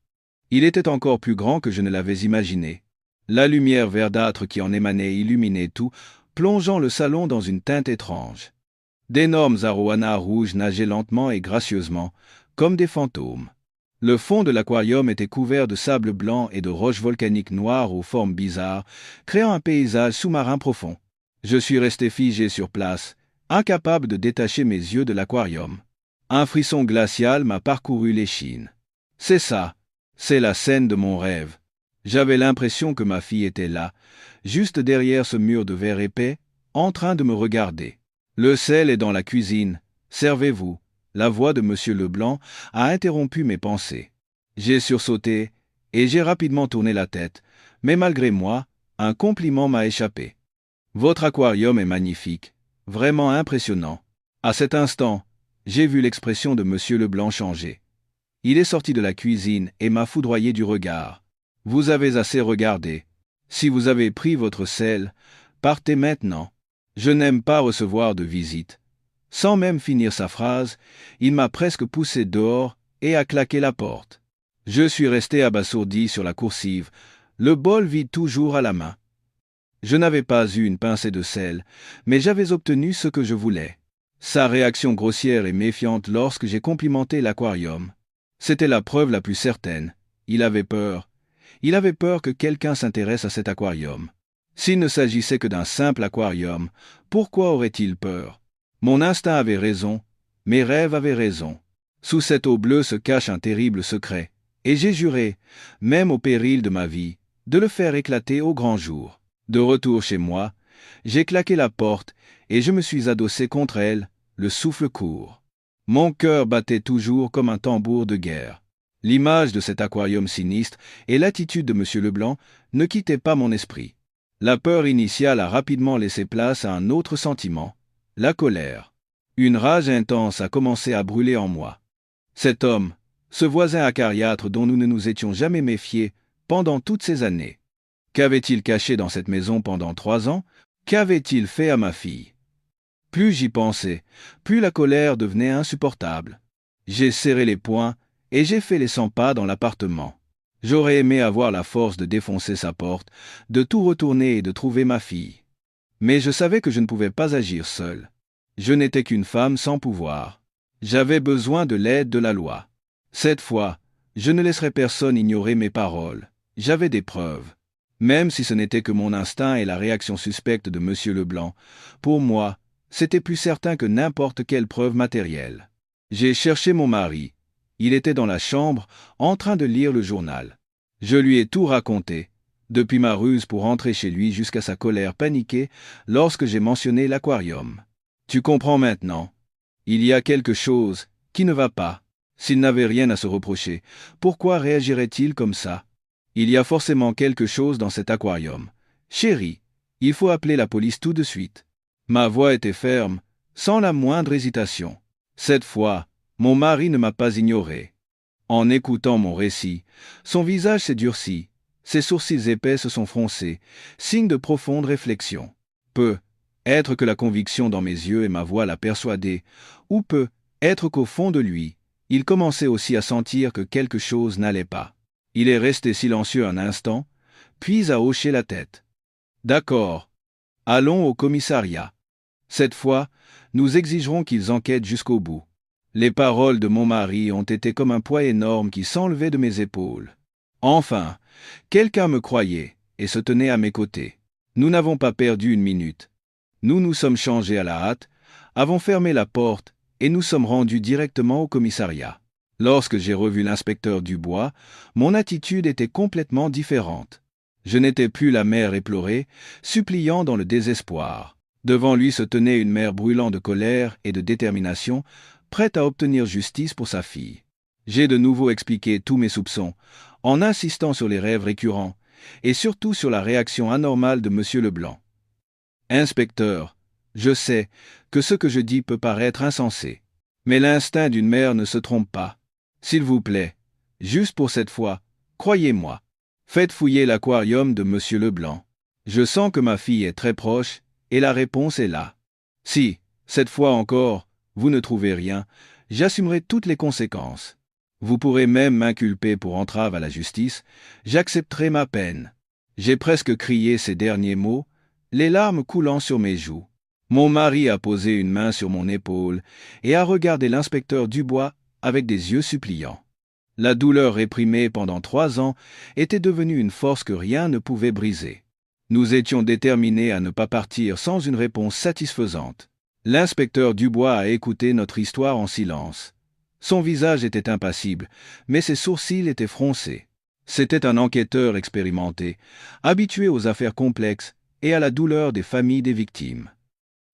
Il était encore plus grand que je ne l'avais imaginé. La lumière verdâtre qui en émanait illuminait tout, plongeant le salon dans une teinte étrange. D'énormes arowanas rouges nageaient lentement et gracieusement, comme des fantômes. Le fond de l'aquarium était couvert de sable blanc et de roches volcaniques noires aux formes bizarres, créant un paysage sous-marin profond. Je suis resté figé sur place, incapable de détacher mes yeux de l'aquarium. Un frisson glacial m'a parcouru l'échine. C'est ça, c'est la scène de mon rêve. J'avais l'impression que ma fille était là, juste derrière ce mur de verre épais, en train de me regarder. Le sel est dans la cuisine, servez-vous. La voix de M. Leblanc a interrompu mes pensées. J'ai sursauté et j'ai rapidement tourné la tête, mais malgré moi, un compliment m'a échappé. Votre aquarium est magnifique, vraiment impressionnant. À cet instant, j'ai vu l'expression de M. Leblanc changer. Il est sorti de la cuisine et m'a foudroyé du regard. Vous avez assez regardé. Si vous avez pris votre sel, partez maintenant. Je n'aime pas recevoir de visites. Sans même finir sa phrase, il m'a presque poussé dehors et a claqué la porte. Je suis resté abasourdi sur la coursive, le bol vide toujours à la main. Je n'avais pas eu une pincée de sel, mais j'avais obtenu ce que je voulais. Sa réaction grossière et méfiante lorsque j'ai complimenté l'aquarium. C'était la preuve la plus certaine. Il avait peur. Il avait peur que quelqu'un s'intéresse à cet aquarium. S'il ne s'agissait que d'un simple aquarium, pourquoi aurait-il peur? Mon instinct avait raison, mes rêves avaient raison. Sous cette eau bleue se cache un terrible secret, et j'ai juré, même au péril de ma vie, de le faire éclater au grand jour. De retour chez moi, j'ai claqué la porte et je me suis adossé contre elle, le souffle court. Mon cœur battait toujours comme un tambour de guerre. L'image de cet aquarium sinistre et l'attitude de M. Leblanc ne quittaient pas mon esprit. La peur initiale a rapidement laissé place à un autre sentiment, la colère. Une rage intense a commencé à brûler en moi. Cet homme, ce voisin acariâtre dont nous ne nous étions jamais méfiés pendant toutes ces années. Qu'avait-il caché dans cette maison pendant 3 ans? Qu'avait-il fait à ma fille? Plus j'y pensais, plus la colère devenait insupportable. J'ai serré les poings et j'ai fait les 100 pas dans l'appartement. J'aurais aimé avoir la force de défoncer sa porte, de tout retourner et de trouver ma fille. Mais je savais que je ne pouvais pas agir seul. Je n'étais qu'une femme sans pouvoir. J'avais besoin de l'aide de la loi. Cette fois, Je ne laisserai personne ignorer mes paroles. J'avais des preuves. Même si ce n'était que mon instinct et la réaction suspecte de Monsieur Leblanc, pour moi, c'était plus certain que n'importe quelle preuve matérielle. J'ai cherché mon mari. Il était dans la chambre, en train de lire le journal. Je lui ai tout raconté, depuis ma ruse pour entrer chez lui jusqu'à sa colère paniquée lorsque j'ai mentionné l'aquarium. Tu comprends maintenant. Il y a quelque chose qui ne va pas. S'il n'avait rien à se reprocher, pourquoi réagirait-il comme ça? Il y a forcément quelque chose dans cet aquarium. Chérie, il faut appeler la police tout de suite. Ma voix était ferme, sans la moindre hésitation. Cette fois, mon mari ne m'a pas ignoré. En écoutant mon récit, son visage s'est durci, ses sourcils épais se sont froncés, signe de profonde réflexion. Peut être que la conviction dans mes yeux et ma voix l'a persuadé, ou peut être qu'au fond de lui, il commençait aussi à sentir que quelque chose n'allait pas. Il est resté silencieux un instant, puis a hoché la tête. D'accord. Allons au commissariat. Cette fois, nous exigerons qu'ils enquêtent jusqu'au bout. Les paroles de mon mari ont été comme un poids énorme qui s'enlevait de mes épaules. Enfin, quelqu'un me croyait et se tenait à mes côtés. Nous n'avons pas perdu une minute. Nous nous sommes changés à la hâte, avons fermé la porte et nous sommes rendus directement au commissariat. Lorsque j'ai revu l'inspecteur Dubois, mon attitude était complètement différente. Je n'étais plus la mère éplorée, suppliant dans le désespoir. Devant lui se tenait une mère brûlant de colère et de détermination, prête à obtenir justice pour sa fille. J'ai de nouveau expliqué tous mes soupçons, en insistant sur les rêves récurrents, et surtout sur la réaction anormale de Monsieur Leblanc. Inspecteur, je sais que ce que je dis peut paraître insensé, mais l'instinct d'une mère ne se trompe pas. S'il vous plaît, juste pour cette fois, croyez-moi, faites fouiller l'aquarium de Monsieur Leblanc. Je sens que ma fille est très proche, et la réponse est là. Si, cette fois encore, vous ne trouvez rien, j'assumerai toutes les conséquences. Vous pourrez même m'inculper pour entrave à la justice, j'accepterai ma peine. J'ai presque crié ces derniers mots, les larmes coulant sur mes joues. Mon mari a posé une main sur mon épaule et a regardé l'inspecteur Dubois avec des yeux suppliants. La douleur réprimée pendant 3 ans était devenue une force que rien ne pouvait briser. Nous étions déterminés à ne pas partir sans une réponse satisfaisante. L'inspecteur Dubois a écouté notre histoire en silence. Son visage était impassible, mais ses sourcils étaient froncés. C'était un enquêteur expérimenté, habitué aux affaires complexes et à la douleur des familles des victimes.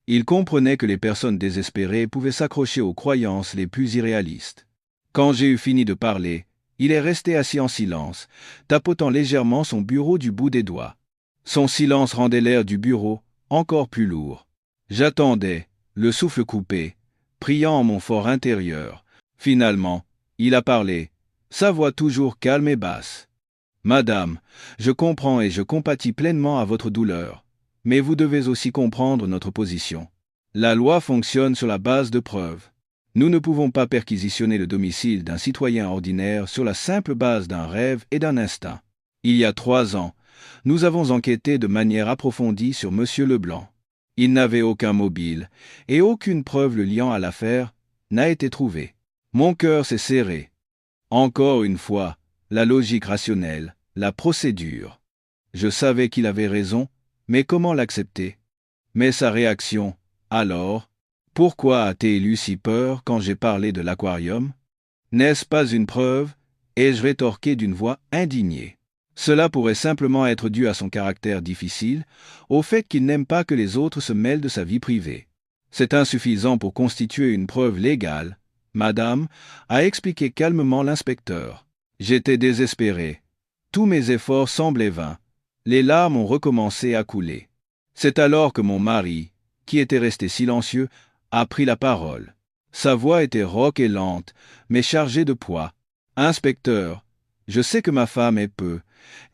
Il comprenait que les personnes désespérées pouvaient s'accrocher aux croyances les plus irréalistes. Quand j'ai eu fini de parler, il est resté assis en silence, tapotant légèrement son bureau du bout des doigts. Son silence rendait l'air du bureau encore plus lourd. J'attendais, le souffle coupé, priant en mon fort intérieur. Finalement, il a parlé, sa voix toujours calme et basse. « Madame, je comprends et je compatis pleinement à votre douleur, mais vous devez aussi comprendre notre position. La loi fonctionne sur la base de preuves. Nous ne pouvons pas perquisitionner le domicile d'un citoyen ordinaire sur la simple base d'un rêve et d'un instinct. Il y a 3 ans, nous avons enquêté de manière approfondie sur Monsieur Leblanc. Il n'avait aucun mobile, et aucune preuve le liant à l'affaire n'a été trouvée. Mon cœur s'est serré. Encore une fois, la logique rationnelle, la procédure. Je savais qu'il avait raison, mais comment l'accepter? Mais sa réaction, alors? Pourquoi a-t-il eu si peur quand j'ai parlé de l'aquarium? N'est-ce pas une preuve? Ai-je rétorqué d'une voix indignée. Cela pourrait simplement être dû à son caractère difficile, au fait qu'il n'aime pas que les autres se mêlent de sa vie privée. C'est insuffisant pour constituer une preuve légale, madame, a expliqué calmement l'inspecteur. J'étais désespéré. Tous mes efforts semblaient vains. Les larmes ont recommencé à couler. C'est alors que mon mari, qui était resté silencieux, a pris la parole. Sa voix était rauque et lente, mais chargée de poids. Inspecteur, je sais que ma femme peut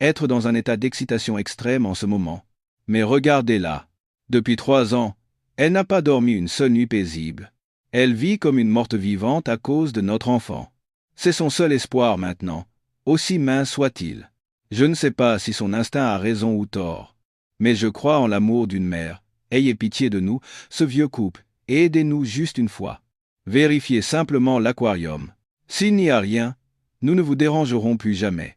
être dans un état d'excitation extrême en ce moment. Mais regardez-la. Depuis 3 ans, elle n'a pas dormi une seule nuit paisible. Elle vit comme une morte vivante à cause de notre enfant. C'est son seul espoir maintenant, aussi mince soit-il. Je ne sais pas si son instinct a raison ou tort, mais je crois en l'amour d'une mère. Ayez pitié de nous, ce vieux couple, et aidez-nous juste une fois. Vérifiez simplement l'aquarium. S'il n'y a rien, Nous ne vous dérangerons plus jamais.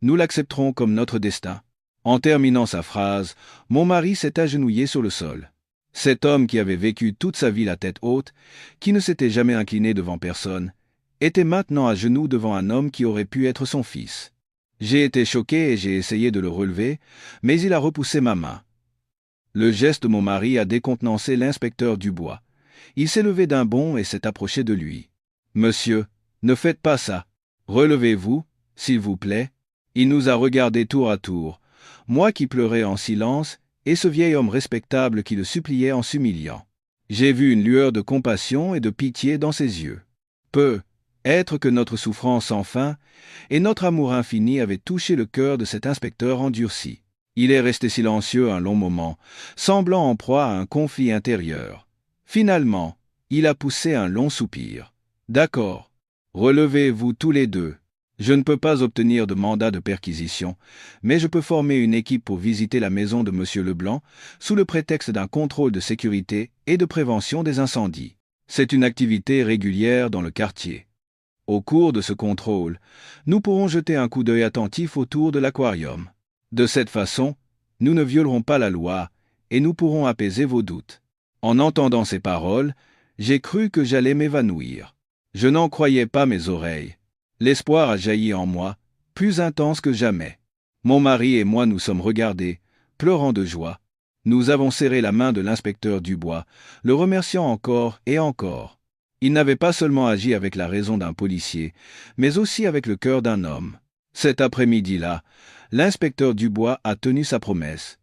Nous l'accepterons comme notre destin. En terminant sa phrase, mon mari s'est agenouillé sur le sol. Cet homme qui avait vécu toute sa vie la tête haute, qui ne s'était jamais incliné devant personne, était maintenant à genoux devant un homme qui aurait pu être son fils. J'ai été choqué et j'ai essayé de le relever, mais il a repoussé ma main. Le geste de mon mari a décontenancé l'inspecteur Dubois. Il s'est levé d'un bond et s'est approché de lui. « Monsieur, ne faites pas ça. Relevez-vous, s'il vous plaît. » Il nous a regardés tour à tour, moi qui pleurais en silence, et ce vieil homme respectable qui le suppliait en s'humiliant. J'ai vu une lueur de compassion et de pitié dans ses yeux. Peut-être que notre souffrance sans fin et notre amour infini avaient touché le cœur de cet inspecteur endurci. Il est resté silencieux un long moment, semblant en proie à un conflit intérieur. Finalement, il a poussé un long soupir. « D'accord. Relevez-vous tous les deux. Je ne peux pas obtenir de mandat de perquisition, mais je peux former une équipe pour visiter la maison de M. Leblanc sous le prétexte d'un contrôle de sécurité et de prévention des incendies. C'est une activité régulière dans le quartier. Au cours de ce contrôle, nous pourrons jeter un coup d'œil attentif autour de l'aquarium. De cette façon, nous ne violerons pas la loi et nous pourrons apaiser vos doutes. » En entendant ces paroles, j'ai cru que j'allais m'évanouir. Je n'en croyais pas mes oreilles. L'espoir a jailli en moi, plus intense que jamais. Mon mari et moi nous sommes regardés, pleurant de joie. Nous avons serré la main de l'inspecteur Dubois, le remerciant encore et encore. Il n'avait pas seulement agi avec la raison d'un policier, mais aussi avec le cœur d'un homme. Cet après-midi-là, l'inspecteur Dubois a tenu sa promesse.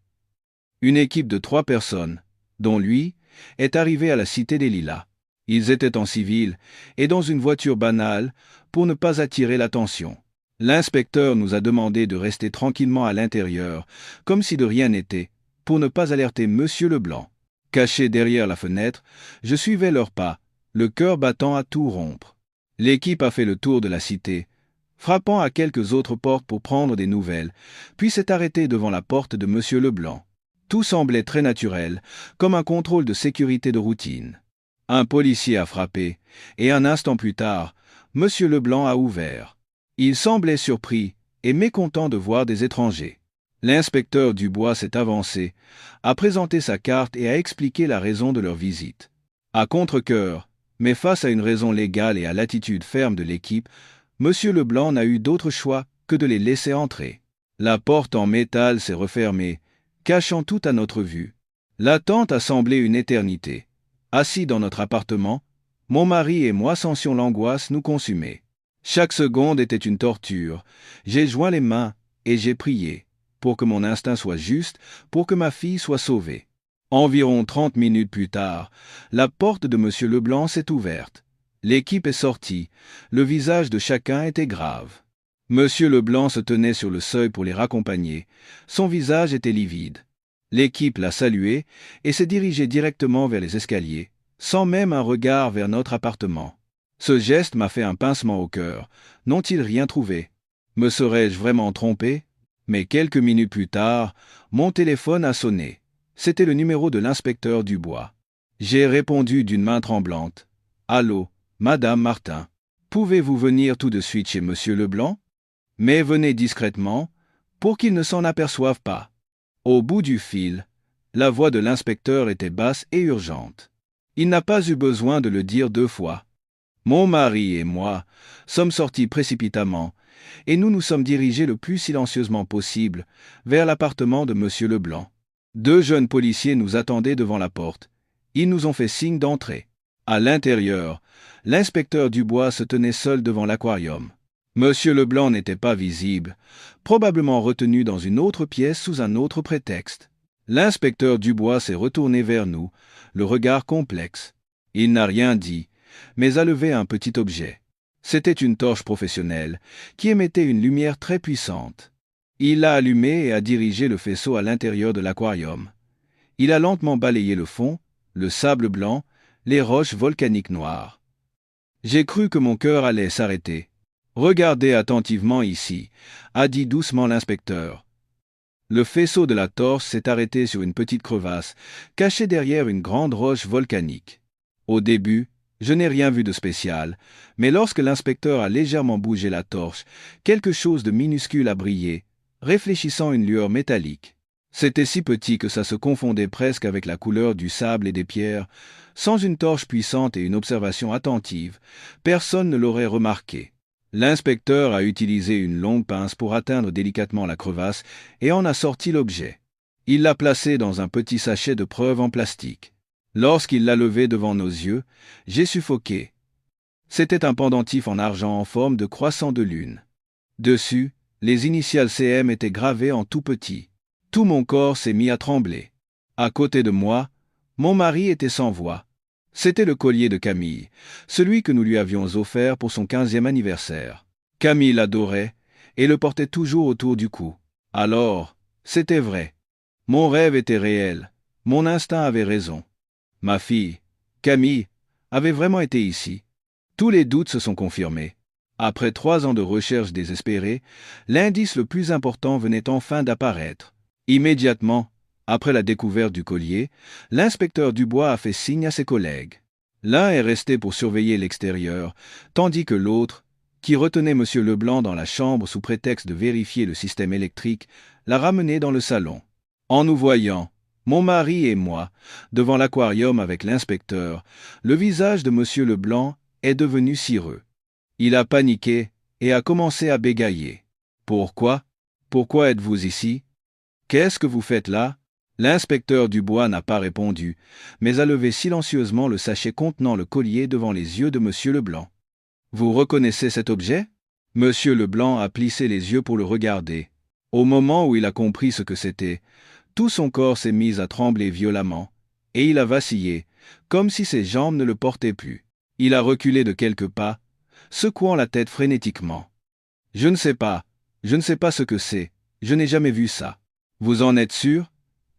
Une équipe de 3 personnes, dont lui, est arrivée à la Cité des Lilas. Ils étaient en civil et dans une voiture banale pour ne pas attirer l'attention. L'inspecteur nous a demandé de rester tranquillement à l'intérieur, comme si de rien n'était, pour ne pas alerter Monsieur Leblanc. Caché derrière la fenêtre, je suivais leurs pas, le cœur battant à tout rompre. L'équipe a fait le tour de la cité, frappant à quelques autres portes pour prendre des nouvelles, puis s'est arrêtée devant la porte de Monsieur Leblanc. Tout semblait très naturel, comme un contrôle de sécurité de routine. Un policier a frappé, et un instant plus tard, Monsieur Leblanc a ouvert. Il semblait surpris et mécontent de voir des étrangers. L'inspecteur Dubois s'est avancé, a présenté sa carte et a expliqué la raison de leur visite. À contre-cœur, mais face à une raison légale et à l'attitude ferme de l'équipe, Monsieur Leblanc n'a eu d'autre choix que de les laisser entrer. La porte en métal s'est refermée, cachant tout à notre vue. L'attente a semblé une éternité. Assis dans notre appartement, mon mari et moi sentions l'angoisse nous consumer. Chaque seconde était une torture. J'ai joint les mains et j'ai prié, pour que mon instinct soit juste, pour que ma fille soit sauvée. Environ 30 minutes plus tard, la porte de M. Leblanc s'est ouverte. L'équipe est sortie. Le visage de chacun était grave. M. Leblanc se tenait sur le seuil pour les raccompagner. Son visage était livide. L'équipe l'a salué et s'est dirigée directement vers les escaliers, sans même un regard vers notre appartement. Ce geste m'a fait un pincement au cœur. N'ont-ils rien trouvé? Me serais-je vraiment trompé? Mais quelques minutes plus tard, mon téléphone a sonné. C'était le numéro de l'inspecteur Dubois. J'ai répondu d'une main tremblante. « Allô, Madame Martin. Pouvez-vous venir tout de suite chez Monsieur Leblanc? Mais venez discrètement, pour qu'il ne s'en aperçoive pas. » Au bout du fil, la voix de l'inspecteur était basse et urgente. Il n'a pas eu besoin de le dire 2 fois. Mon mari et moi sommes sortis précipitamment, et nous nous sommes dirigés le plus silencieusement possible vers l'appartement de Monsieur Leblanc. 2 jeunes policiers nous attendaient devant la porte. Ils nous ont fait signe d'entrer. À l'intérieur, l'inspecteur Dubois se tenait seul devant l'aquarium. Monsieur Leblanc n'était pas visible, probablement retenu dans une autre pièce sous un autre prétexte. L'inspecteur Dubois s'est retourné vers nous, le regard complexe. Il n'a rien dit, mais a levé un petit objet. C'était une torche professionnelle, qui émettait une lumière très puissante. Il l'a allumée et a dirigé le faisceau à l'intérieur de l'aquarium. Il a lentement balayé le fond, le sable blanc, les roches volcaniques noires. J'ai cru que mon cœur allait s'arrêter. « Regardez attentivement ici », a dit doucement l'inspecteur. Le faisceau de la torche s'est arrêté sur une petite crevasse, cachée derrière une grande roche volcanique. Au début, Je n'ai rien vu de spécial, mais lorsque l'inspecteur a légèrement bougé la torche, quelque chose de minuscule a brillé, réfléchissant une lueur métallique. C'était si petit que ça se confondait presque avec la couleur du sable et des pierres. Sans une torche puissante et une observation attentive, personne ne l'aurait remarqué. L'inspecteur a utilisé une longue pince pour atteindre délicatement la crevasse et en a sorti l'objet. Il l'a placé dans un petit sachet de preuve en plastique. Lorsqu'il l'a levé devant nos yeux, j'ai suffoqué. C'était un pendentif en argent en forme de croissant de lune. Dessus, les initiales CM étaient gravées en tout petit. Tout mon corps s'est mis à trembler. À côté de moi, mon mari était sans voix. C'était le collier de Camille, celui que nous lui avions offert pour son 15e anniversaire. Camille l'adorait et le portait toujours autour du cou. Alors, c'était vrai. Mon rêve était réel. Mon instinct avait raison. Ma fille, Camille, avait vraiment été ici. Tous les doutes se sont confirmés. Après 3 ans de recherche désespérée, l'indice le plus important venait enfin d'apparaître. Immédiatement, après la découverte du collier, l'inspecteur Dubois a fait signe à ses collègues. L'un est resté pour surveiller l'extérieur, tandis que l'autre, qui retenait M. Leblanc dans la chambre sous prétexte de vérifier le système électrique, l'a ramené dans le salon. En nous voyant, mon mari et moi, devant l'aquarium avec l'inspecteur, le visage de M. Leblanc est devenu cireux. Il a paniqué et a commencé à bégayer. « Pourquoi ? Pourquoi êtes-vous ici ? Qu'est-ce que vous faites là ?» L'inspecteur Dubois n'a pas répondu, mais a levé silencieusement le sachet contenant le collier devant les yeux de M. Leblanc. « Vous reconnaissez cet objet ?» M. Leblanc a plissé les yeux pour le regarder. Au moment où il a compris ce que c'était, tout son corps s'est mis à trembler violemment, et il a vacillé, comme si ses jambes ne le portaient plus. Il a reculé de quelques pas, secouant la tête frénétiquement. « Je ne sais pas ce que c'est, je n'ai jamais vu ça. » « Vous en êtes sûr ? »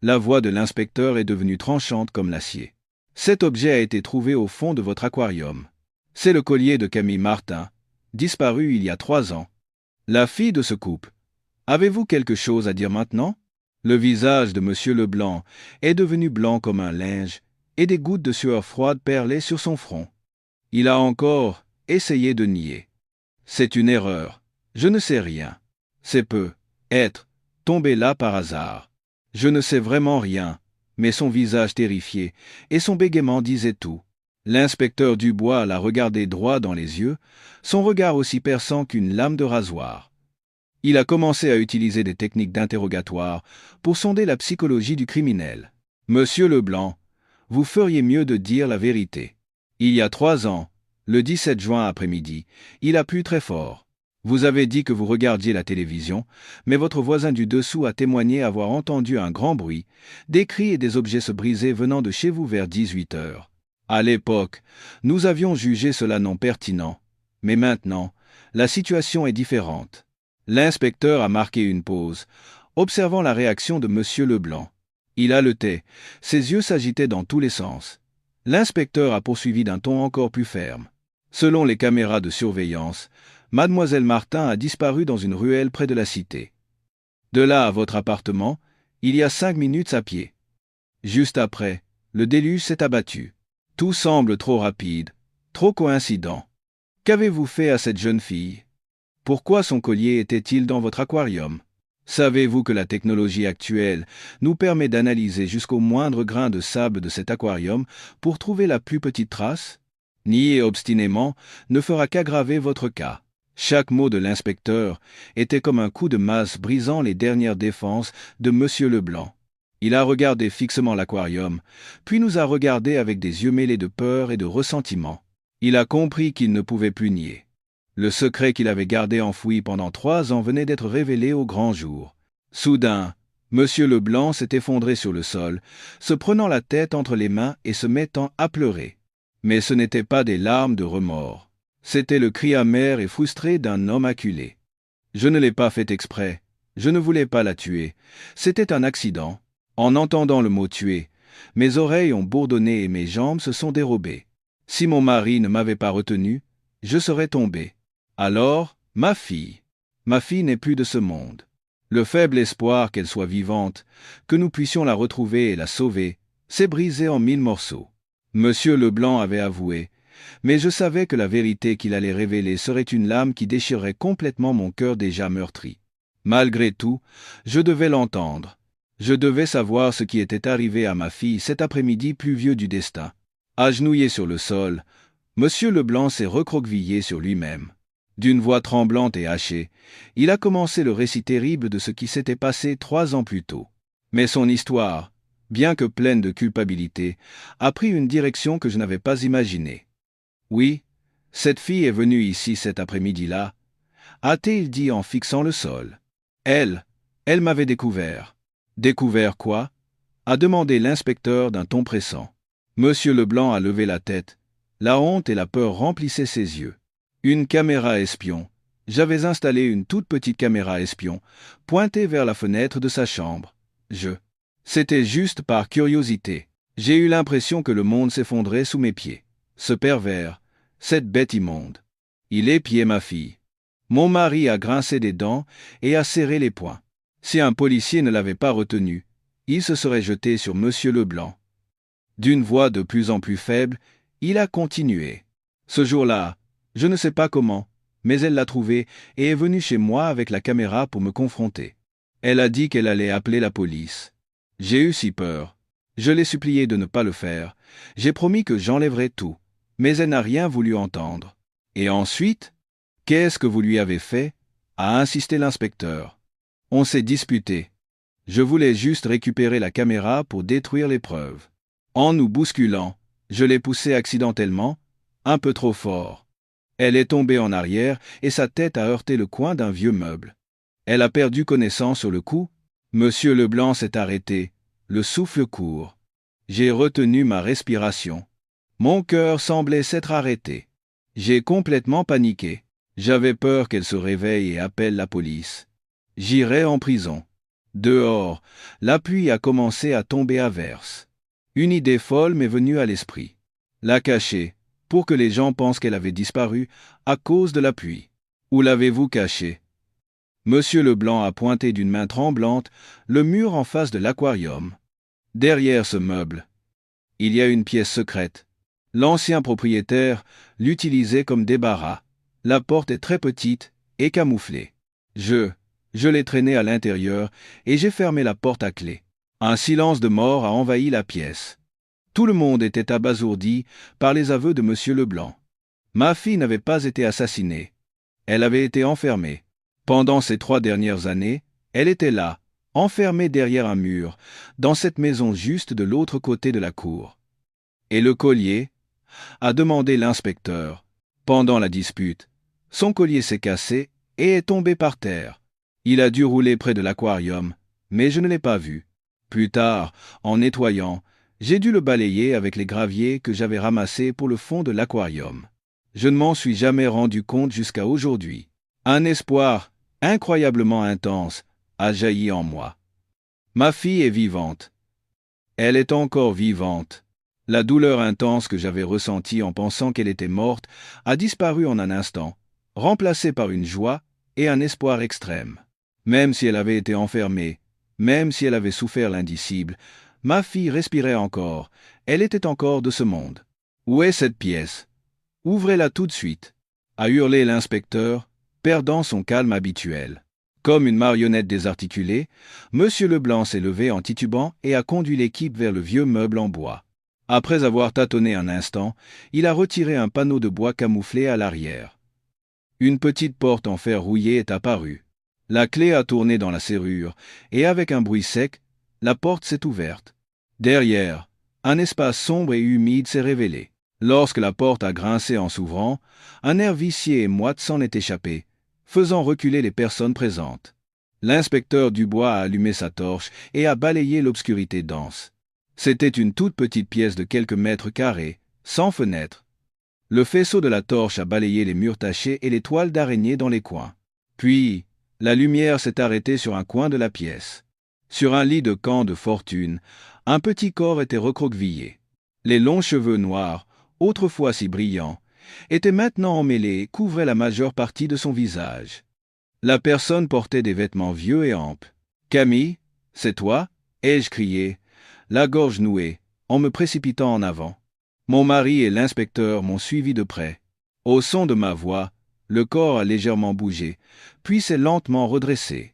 La voix de l'inspecteur est devenue tranchante comme l'acier. « Cet objet a été trouvé au fond de votre aquarium. C'est le collier de Camille Martin, disparu il y a 3 ans. La fille de ce couple. Avez-vous quelque chose à dire maintenant ?» Le visage de M. Leblanc est devenu blanc comme un linge, et des gouttes de sueur froide perlaient sur son front. Il a encore essayé de nier. « C'est une erreur. Je ne sais rien. C'est peut-être tombé là par hasard. Je ne sais vraiment rien. » Mais son visage terrifié et son bégaiement disaient tout. L'inspecteur Dubois l'a regardé droit dans les yeux, son regard aussi perçant qu'une lame de rasoir. Il a commencé à utiliser des techniques d'interrogatoire pour sonder la psychologie du criminel. « Monsieur Leblanc, vous feriez mieux de dire la vérité. Il y a 3 ans, le 17 juin après-midi, il a plu très fort. Vous avez dit que vous regardiez la télévision, mais votre voisin du dessous a témoigné avoir entendu un grand bruit, des cris et des objets se briser venant de chez vous vers 18 heures. À l'époque, nous avions jugé cela non pertinent, mais maintenant, la situation est différente. » L'inspecteur a marqué une pause, observant la réaction de M. Leblanc. Il haletait, ses yeux s'agitaient dans tous les sens. L'inspecteur a poursuivi d'un ton encore plus ferme. « Selon les caméras de surveillance, Mademoiselle Martin a disparu dans une ruelle près de la cité. De là à votre appartement, il y a 5 minutes à pied. Juste après, le déluge s'est abattu. Tout semble trop rapide, trop coïncident. Qu'avez-vous fait à cette jeune fille ? Pourquoi son collier était-il dans votre aquarium ? Savez-vous que la technologie actuelle nous permet d'analyser jusqu'au moindre grain de sable de cet aquarium pour trouver la plus petite trace ? Nier obstinément ne fera qu'aggraver votre cas. » Chaque mot de l'inspecteur était comme un coup de masse brisant les dernières défenses de M. Leblanc. Il a regardé fixement l'aquarium, puis nous a regardés avec des yeux mêlés de peur et de ressentiment. Il a compris qu'il ne pouvait plus nier. Le secret qu'il avait gardé enfoui pendant 3 ans venait d'être révélé au grand jour. Soudain, M. Leblanc s'est effondré sur le sol, se prenant la tête entre les mains et se mettant à pleurer. Mais ce n'étaient pas des larmes de remords. C'était le cri amer et frustré d'un homme acculé. « Je ne l'ai pas fait exprès. Je ne voulais pas la tuer. C'était un accident. » En entendant le mot « tuer », mes oreilles ont bourdonné et mes jambes se sont dérobées. Si mon mari ne m'avait pas retenu, je serais tombé. Alors, ma fille n'est plus de ce monde. Le faible espoir qu'elle soit vivante, que nous puissions la retrouver et la sauver, s'est brisé en 1000 morceaux. Monsieur Leblanc avait avoué, mais je savais que la vérité qu'il allait révéler serait une lame qui déchirerait complètement mon cœur déjà meurtri. Malgré tout, je devais l'entendre. Je devais savoir ce qui était arrivé à ma fille cet après-midi pluvieux du destin. Agenouillé sur le sol, Monsieur Leblanc s'est recroquevillé sur lui-même. D'une voix tremblante et hachée, il a commencé le récit terrible de ce qui s'était passé 3 ans plus tôt. Mais son histoire, bien que pleine de culpabilité, a pris une direction que je n'avais pas imaginée. Oui, cette fille est venue ici cet après-midi-là, a-t-il dit en fixant le sol. Elle m'avait découvert. Découvert quoi? A demandé l'inspecteur d'un ton pressant. Monsieur Leblanc a levé la tête. La honte et la peur remplissaient ses yeux. Une caméra espion. J'avais installé une toute petite caméra espion, pointée vers la fenêtre de sa chambre. C'était juste par curiosité. J'ai eu l'impression que le monde s'effondrait sous mes pieds. Ce pervers, cette bête immonde. Il épiait ma fille. Mon mari a grincé des dents et a serré les poings. Si un policier ne l'avait pas retenu, il se serait jeté sur Monsieur Leblanc. D'une voix de plus en plus faible, il a continué. Ce jour-là, je ne sais pas comment, mais elle l'a trouvé et est venue chez moi avec la caméra pour me confronter. Elle a dit qu'elle allait appeler la police. J'ai eu si peur. Je l'ai supplié de ne pas le faire. J'ai promis que j'enlèverais tout, mais elle n'a rien voulu entendre. Et ensuite, qu'est-ce que vous lui avez fait? A insisté l'inspecteur. On s'est disputé. Je voulais juste récupérer la caméra pour détruire les preuves. En nous bousculant, je l'ai poussée accidentellement, un peu trop fort. Elle est tombée en arrière et sa tête a heurté le coin d'un vieux meuble. Elle a perdu connaissance sur le coup. Monsieur Leblanc s'est arrêté, le souffle court. J'ai retenu ma respiration. Mon cœur semblait s'être arrêté. J'ai complètement paniqué. J'avais peur qu'elle se réveille et appelle la police. J'irai en prison. Dehors, la pluie a commencé à tomber à verse. Une idée folle m'est venue à l'esprit. La cacher, pour que les gens pensent qu'elle avait disparu à cause de la pluie. Où l'avez-vous cachée? Monsieur Leblanc a pointé d'une main tremblante le mur en face de l'aquarium. Derrière ce meuble, il y a une pièce secrète. L'ancien propriétaire l'utilisait comme débarras. La porte est très petite et camouflée. Je l'ai traînée à l'intérieur et j'ai fermé la porte à clé. Un silence de mort a envahi la pièce. Tout le monde était abasourdi par les aveux de Monsieur Leblanc. Ma fille n'avait pas été assassinée. Elle avait été enfermée. Pendant ces 3 dernières années, elle était là, enfermée derrière un mur, dans cette maison juste de l'autre côté de la cour. Et le collier? A demandé l'inspecteur. Pendant la dispute, son collier s'est cassé et est tombé par terre. Il a dû rouler près de l'aquarium, mais je ne l'ai pas vu. Plus tard, en nettoyant, j'ai dû le balayer avec les graviers que j'avais ramassés pour le fond de l'aquarium. Je ne m'en suis jamais rendu compte jusqu'à aujourd'hui. Un espoir incroyablement intense a jailli en moi. Ma fille est vivante. Elle est encore vivante. La douleur intense que j'avais ressentie en pensant qu'elle était morte a disparu en un instant, remplacée par une joie et un espoir extrême. Même si elle avait été enfermée, même si elle avait souffert l'indicible, ma fille respirait encore, elle était encore de ce monde. Où est cette pièce? Ouvrez-la tout de suite, a hurlé l'inspecteur, perdant son calme habituel. Comme une marionnette désarticulée, Monsieur Leblanc s'est levé en titubant et a conduit l'équipe vers le vieux meuble en bois. Après avoir tâtonné un instant, il a retiré un panneau de bois camouflé à l'arrière. Une petite porte en fer rouillé est apparue. La clé a tourné dans la serrure, et avec un bruit sec, la porte s'est ouverte. Derrière, un espace sombre et humide s'est révélé. Lorsque la porte a grincé en s'ouvrant, un air vicié et moite s'en est échappé, faisant reculer les personnes présentes. L'inspecteur Dubois a allumé sa torche et a balayé l'obscurité dense. C'était une toute petite pièce de quelques mètres carrés, sans fenêtre. Le faisceau de la torche a balayé les murs tachés et les toiles d'araignée dans les coins. Puis, la lumière s'est arrêtée sur un coin de la pièce. Sur un lit de camp de fortune, un petit corps était recroquevillé. Les longs cheveux noirs, autrefois si brillants, étaient maintenant emmêlés et couvraient la majeure partie de son visage. La personne portait des vêtements vieux et amples. « Camille, c'est toi » ai-je crié, la gorge nouée, en me précipitant en avant. Mon mari et l'inspecteur m'ont suivi de près. Au son de ma voix, le corps a légèrement bougé, puis s'est lentement redressé.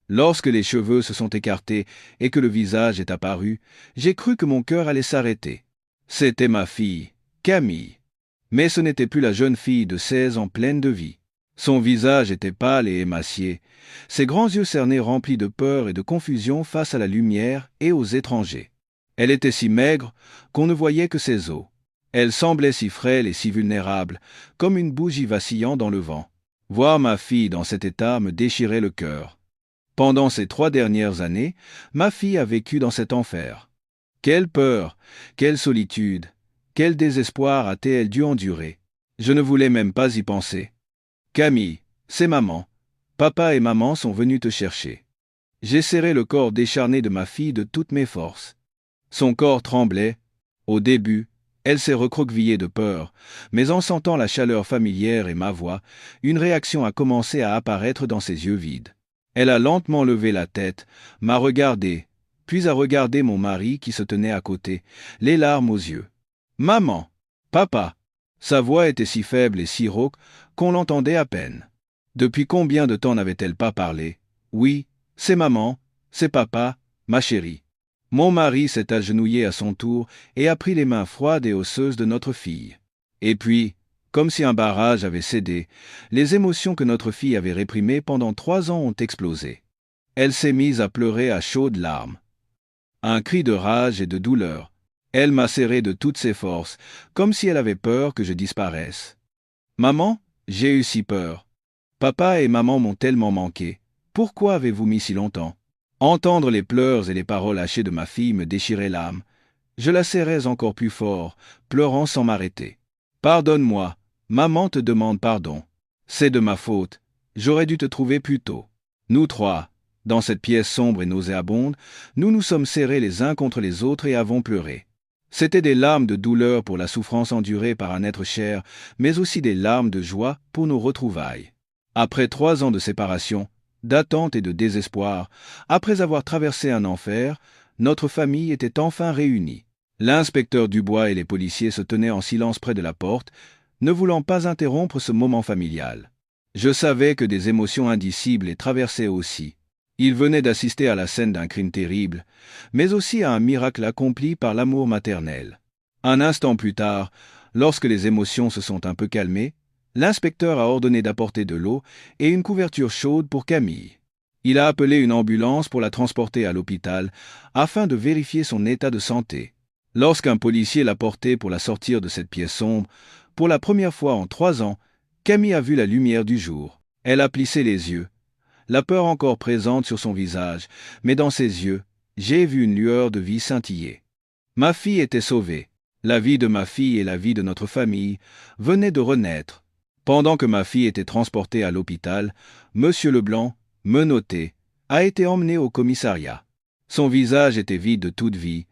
Lorsque les cheveux se sont écartés et que le visage est apparu, j'ai cru que mon cœur allait s'arrêter. C'était ma fille, Camille. Mais ce n'était plus la jeune fille de 16 ans pleine de vie. Son visage était pâle et émacié, ses grands yeux cernés remplis de peur et de confusion face à la lumière et aux étrangers. Elle était si maigre qu'on ne voyait que ses os. Elle semblait si frêle et si vulnérable, comme une bougie vacillant dans le vent. Voir ma fille dans cet état me déchirait le cœur. Pendant ces 3 dernières années, ma fille a vécu dans cet enfer. Quelle peur, quelle solitude, quel désespoir a-t-elle dû endurer? Je ne voulais même pas y penser. Camille, c'est maman. Papa et maman sont venus te chercher. J'ai serré le corps décharné de ma fille de toutes mes forces. Son corps tremblait. Au début, elle s'est recroquevillée de peur, mais en sentant la chaleur familière et ma voix, une réaction a commencé à apparaître dans ses yeux vides. Elle a lentement levé la tête, m'a regardé, puis a regardé mon mari qui se tenait à côté, les larmes aux yeux. « Maman! Papa !» Sa voix était si faible et si rauque qu'on l'entendait à peine. Depuis combien de temps n'avait-elle pas parlé? Oui, c'est maman, c'est papa, ma chérie. Mon mari s'est agenouillé à son tour et a pris les mains froides et osseuses de notre fille. Et puis, comme si un barrage avait cédé, les émotions que notre fille avait réprimées pendant 3 ans ont explosé. Elle s'est mise à pleurer à chaudes larmes. Un cri de rage et de douleur. Elle m'a serré de toutes ses forces, comme si elle avait peur que je disparaisse. « Maman, j'ai eu si peur. Papa et maman m'ont tellement manqué. Pourquoi avez-vous mis si longtemps ?» Entendre les pleurs et les paroles hachées de ma fille me déchirait l'âme. Je la serrais encore plus fort, pleurant sans m'arrêter. « Pardonne-moi, maman te demande pardon. C'est de ma faute, j'aurais dû te trouver plus tôt. » Nous 3, dans cette pièce sombre et nauséabonde, nous nous sommes serrés les uns contre les autres et avons pleuré. C'étaient des larmes de douleur pour la souffrance endurée par un être cher, mais aussi des larmes de joie pour nos retrouvailles. Après 3 ans de séparation, d'attente et de désespoir, après avoir traversé un enfer, notre famille était enfin réunie. L'inspecteur Dubois et les policiers se tenaient en silence près de la porte, ne voulant pas interrompre ce moment familial. Je savais que des émotions indicibles les traversaient aussi. Ils venaient d'assister à la scène d'un crime terrible, mais aussi à un miracle accompli par l'amour maternel. Un instant plus tard, lorsque les émotions se sont un peu calmées, l'inspecteur a ordonné d'apporter de l'eau et une couverture chaude pour Camille. Il a appelé une ambulance pour la transporter à l'hôpital afin de vérifier son état de santé. Lorsqu'un policier l'a portée pour la sortir de cette pièce sombre, pour la première fois en 3 ans, Camille a vu la lumière du jour. Elle a plissé les yeux, la peur encore présente sur son visage, mais dans ses yeux, j'ai vu une lueur de vie scintiller. Ma fille était sauvée. La vie de ma fille et la vie de notre famille venaient de renaître. Pendant que ma fille était transportée à l'hôpital, Monsieur Leblanc, menotté, a été emmené au commissariat. Son visage était vide de toute vie.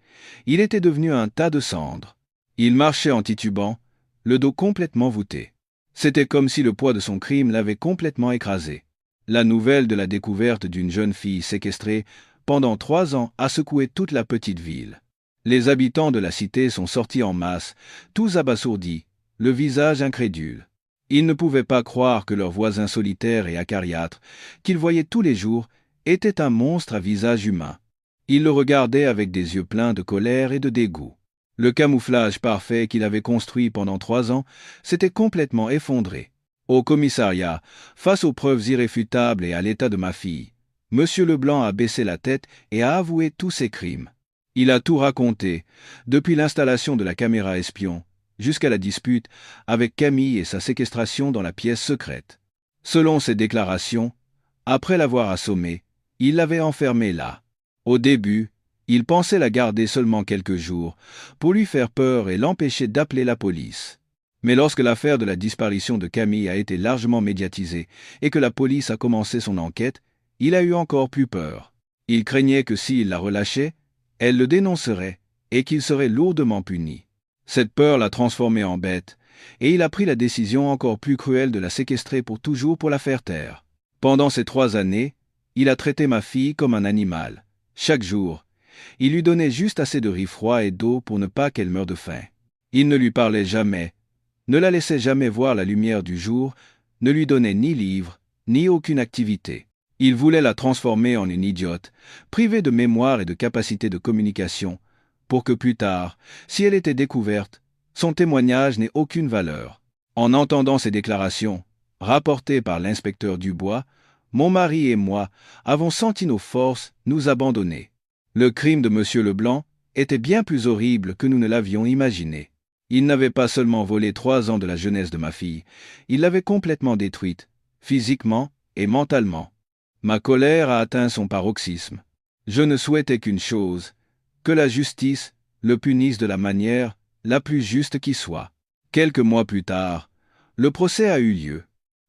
Il était devenu un tas de cendres. Il marchait en titubant, le dos complètement voûté. C'était comme si le poids de son crime l'avait complètement écrasé. La nouvelle de la découverte d'une jeune fille séquestrée pendant 3 ans a secoué toute la petite ville. Les habitants de la cité sont sortis en masse, tous abasourdis, le visage incrédule. Ils ne pouvaient pas croire que leur voisin solitaire et acariâtre, qu'ils voyaient tous les jours, était un monstre à visage humain. Ils le regardaient avec des yeux pleins de colère et de dégoût. Le camouflage parfait qu'il avait construit pendant 3 ans s'était complètement effondré. Au commissariat, face aux preuves irréfutables et à l'état de ma fille, Monsieur Leblanc a baissé la tête et a avoué tous ses crimes. Il a tout raconté, depuis l'installation de la caméra espion, jusqu'à la dispute avec Camille et sa séquestration dans la pièce secrète. Selon ses déclarations, après l'avoir assommée, il l'avait enfermée là. Au début, il pensait la garder seulement quelques jours, pour lui faire peur et l'empêcher d'appeler la police. Mais lorsque l'affaire de la disparition de Camille a été largement médiatisée et que la police a commencé son enquête, il a eu encore plus peur. Il craignait que s'il la relâchait, elle le dénoncerait et qu'il serait lourdement puni. Cette peur l'a transformé en bête, et il a pris la décision encore plus cruelle de la séquestrer pour toujours pour la faire taire. Pendant ces 3 années, il a traité ma fille comme un animal. Chaque jour, il lui donnait juste assez de riz froid et d'eau pour ne pas qu'elle meure de faim. Il ne lui parlait jamais, ne la laissait jamais voir la lumière du jour, ne lui donnait ni livre, ni aucune activité. Il voulait la transformer en une idiote, privée de mémoire et de capacité de communication, pour que plus tard, si elle était découverte, son témoignage n'ait aucune valeur. En entendant ces déclarations, rapportées par l'inspecteur Dubois, mon mari et moi avons senti nos forces nous abandonner. Le crime de M. Leblanc était bien plus horrible que nous ne l'avions imaginé. Il n'avait pas seulement volé 3 ans de la jeunesse de ma fille, il l'avait complètement détruite, physiquement et mentalement. Ma colère a atteint son paroxysme. Je ne souhaitais qu'une chose, que la justice le punisse de la manière la plus juste qui soit. Quelques mois plus tard, le procès a eu lieu.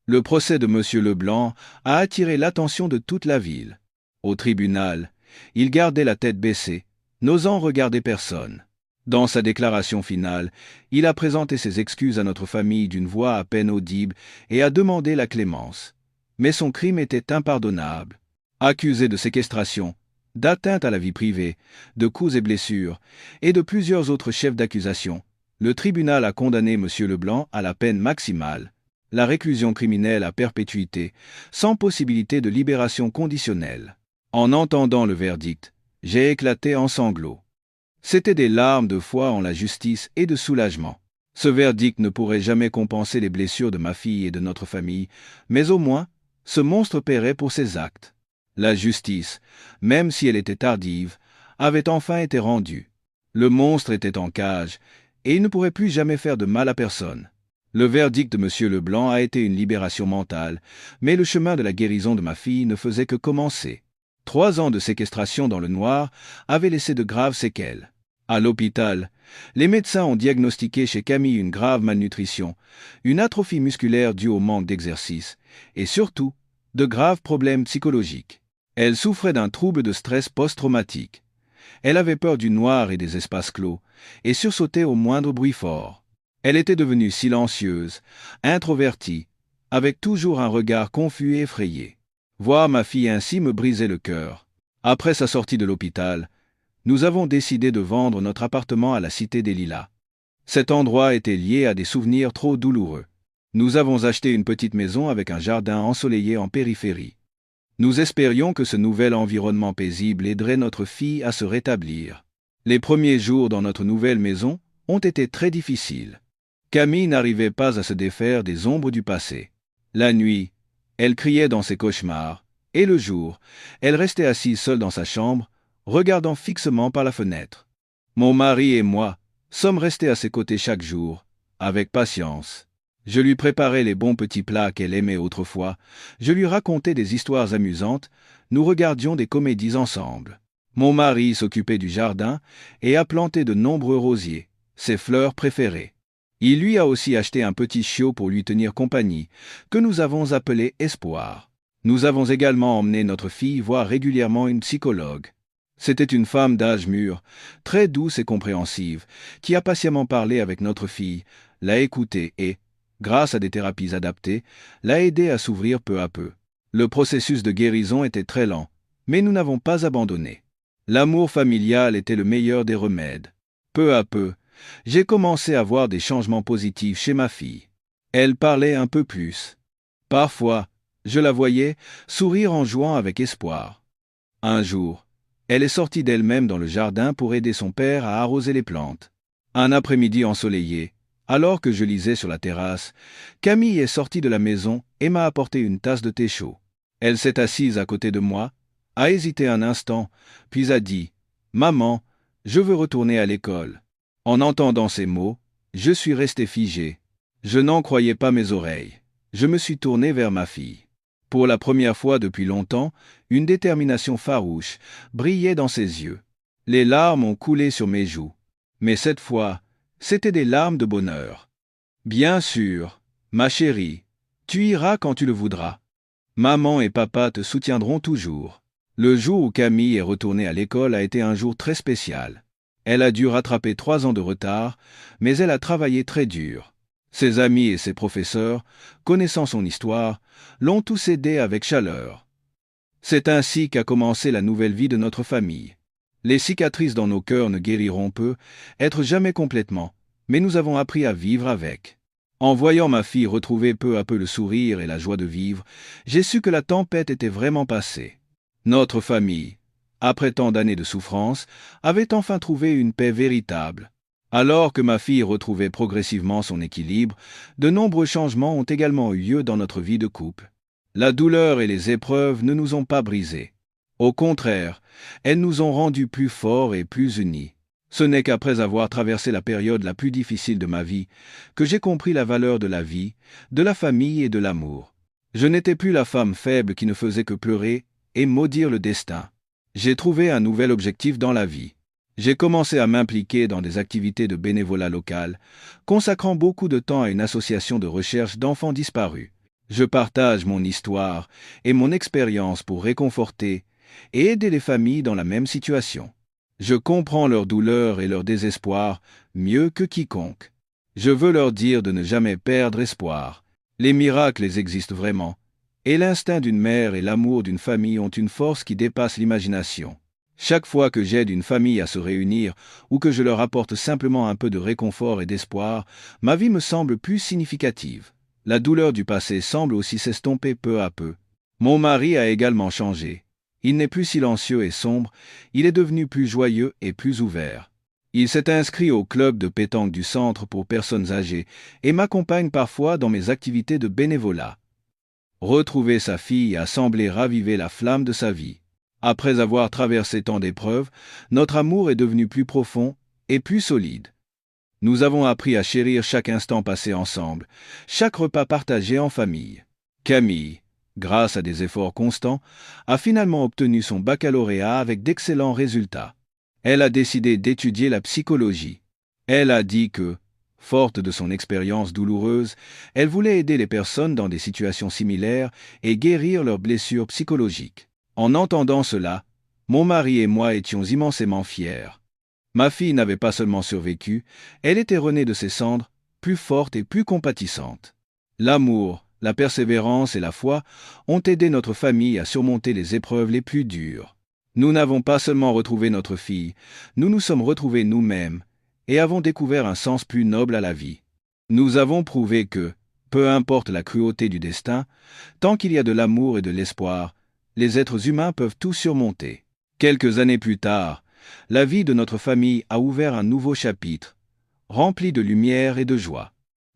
Le procès de M. Leblanc a attiré l'attention de toute la ville. Au tribunal, il gardait la tête baissée, n'osant regarder personne. Dans sa déclaration finale, il a présenté ses excuses à notre famille d'une voix à peine audible et a demandé la clémence. Mais son crime était impardonnable. Accusé de séquestration, d'atteinte à la vie privée, de coups et blessures, et de plusieurs autres chefs d'accusation, le tribunal a condamné M. Leblanc à la peine maximale, la réclusion criminelle à perpétuité, sans possibilité de libération conditionnelle. En entendant le verdict, j'ai éclaté en sanglots. C'étaient des larmes de foi en la justice et de soulagement. Ce verdict ne pourrait jamais compenser les blessures de ma fille et de notre famille, mais au moins, ce monstre paierait pour ses actes. La justice, même si elle était tardive, avait enfin été rendue. Le monstre était en cage, et il ne pourrait plus jamais faire de mal à personne. Le verdict de M. Leblanc a été une libération mentale, mais le chemin de la guérison de ma fille ne faisait que commencer. 3 ans de séquestration dans le noir avaient laissé de graves séquelles. À l'hôpital, les médecins ont diagnostiqué chez Camille une grave malnutrition, une atrophie musculaire due au manque d'exercice, et surtout, de graves problèmes psychologiques. Elle souffrait d'un trouble de stress post-traumatique. Elle avait peur du noir et des espaces clos, et sursautait au moindre bruit fort. Elle était devenue silencieuse, introvertie, avec toujours un regard confus et effrayé. Voir ma fille ainsi me brisait le cœur. Après sa sortie de l'hôpital, nous avons décidé de vendre notre appartement à la Cité des Lilas. Cet endroit était lié à des souvenirs trop douloureux. Nous avons acheté une petite maison avec un jardin ensoleillé en périphérie. Nous espérions que ce nouvel environnement paisible aiderait notre fille à se rétablir. Les premiers jours dans notre nouvelle maison ont été très difficiles. Camille n'arrivait pas à se défaire des ombres du passé. La nuit, elle criait dans ses cauchemars, et le jour, elle restait assise seule dans sa chambre, regardant fixement par la fenêtre. Mon mari et moi sommes restés à ses côtés chaque jour, avec patience. Je lui préparais les bons petits plats qu'elle aimait autrefois, je lui racontais des histoires amusantes, nous regardions des comédies ensemble. Mon mari s'occupait du jardin et a planté de nombreux rosiers, ses fleurs préférées. Il lui a aussi acheté un petit chiot pour lui tenir compagnie, que nous avons appelé Espoir. Nous avons également emmené notre fille voir régulièrement une psychologue. C'était une femme d'âge mûr, très douce et compréhensive, qui a patiemment parlé avec notre fille, l'a écoutée et, grâce à des thérapies adaptées, l'a aidée à s'ouvrir peu à peu. Le processus de guérison était très lent, mais nous n'avons pas abandonné. L'amour familial était le meilleur des remèdes. Peu à peu, j'ai commencé à voir des changements positifs chez ma fille. Elle parlait un peu plus. Parfois, je la voyais sourire en jouant avec Espoir. Un jour, elle est sortie d'elle-même dans le jardin pour aider son père à arroser les plantes. Un après-midi ensoleillé, alors que je lisais sur la terrasse, Camille est sortie de la maison et m'a apporté une tasse de thé chaud. Elle s'est assise à côté de moi, a hésité un instant, puis a dit « Maman, je veux retourner à l'école ». En entendant ces mots, je suis resté figé. Je n'en croyais pas mes oreilles. Je me suis tourné vers ma fille. Pour la première fois depuis longtemps, une détermination farouche brillait dans ses yeux. Les larmes ont coulé sur mes joues. Mais cette fois, c'étaient des larmes de bonheur. Bien sûr, ma chérie, tu iras quand tu le voudras. Maman et papa te soutiendront toujours. Le jour où Camille est retournée à l'école a été un jour très spécial. Elle a dû rattraper 3 ans de retard, mais elle a travaillé très dur. Ses amis et ses professeurs, connaissant son histoire, l'ont tous aidée avec chaleur. C'est ainsi qu'a commencé la nouvelle vie de notre famille. Les cicatrices dans nos cœurs ne guériront peu, être jamais complètement, mais nous avons appris à vivre avec. En voyant ma fille retrouver peu à peu le sourire et la joie de vivre, j'ai su que la tempête était vraiment passée. Notre famille, après tant d'années de souffrance, avait enfin trouvé une paix véritable. Alors que ma fille retrouvait progressivement son équilibre, de nombreux changements ont également eu lieu dans notre vie de couple. La douleur et les épreuves ne nous ont pas brisés. Au contraire, elles nous ont rendus plus forts et plus unis. Ce n'est qu'après avoir traversé la période la plus difficile de ma vie que j'ai compris la valeur de la vie, de la famille et de l'amour. Je n'étais plus la femme faible qui ne faisait que pleurer et maudire le destin. J'ai trouvé un nouvel objectif dans la vie. J'ai commencé à m'impliquer dans des activités de bénévolat local, consacrant beaucoup de temps à une association de recherche d'enfants disparus. Je partage mon histoire et mon expérience pour réconforter et aider les familles dans la même situation. Je comprends leur douleur et leur désespoir mieux que quiconque. Je veux leur dire de ne jamais perdre espoir. Les miracles existent vraiment, et l'instinct d'une mère et l'amour d'une famille ont une force qui dépasse l'imagination. Chaque fois que j'aide une famille à se réunir ou que je leur apporte simplement un peu de réconfort et d'espoir, ma vie me semble plus significative. La douleur du passé semble aussi s'estomper peu à peu. Mon mari a également changé. Il n'est plus silencieux et sombre, il est devenu plus joyeux et plus ouvert. Il s'est inscrit au club de pétanque du centre pour personnes âgées et m'accompagne parfois dans mes activités de bénévolat. Retrouver sa fille a semblé raviver la flamme de sa vie. Après avoir traversé tant d'épreuves, notre amour est devenu plus profond et plus solide. Nous avons appris à chérir chaque instant passé ensemble, chaque repas partagé en famille. Camille, grâce à des efforts constants, a finalement obtenu son baccalauréat avec d'excellents résultats. Elle a décidé d'étudier la psychologie. Elle a dit que, forte de son expérience douloureuse, elle voulait aider les personnes dans des situations similaires et guérir leurs blessures psychologiques. En entendant cela, mon mari et moi étions immensément fiers. Ma fille n'avait pas seulement survécu, elle était renée de ses cendres, plus forte et plus compatissante. L'amour, la persévérance et la foi ont aidé notre famille à surmonter les épreuves les plus dures. Nous n'avons pas seulement retrouvé notre fille, nous nous sommes retrouvés nous-mêmes et avons découvert un sens plus noble à la vie. Nous avons prouvé que, peu importe la cruauté du destin, tant qu'il y a de l'amour et de l'espoir, les êtres humains peuvent tout surmonter. Quelques années plus tard, la vie de notre famille a ouvert un nouveau chapitre, rempli de lumière et de joie.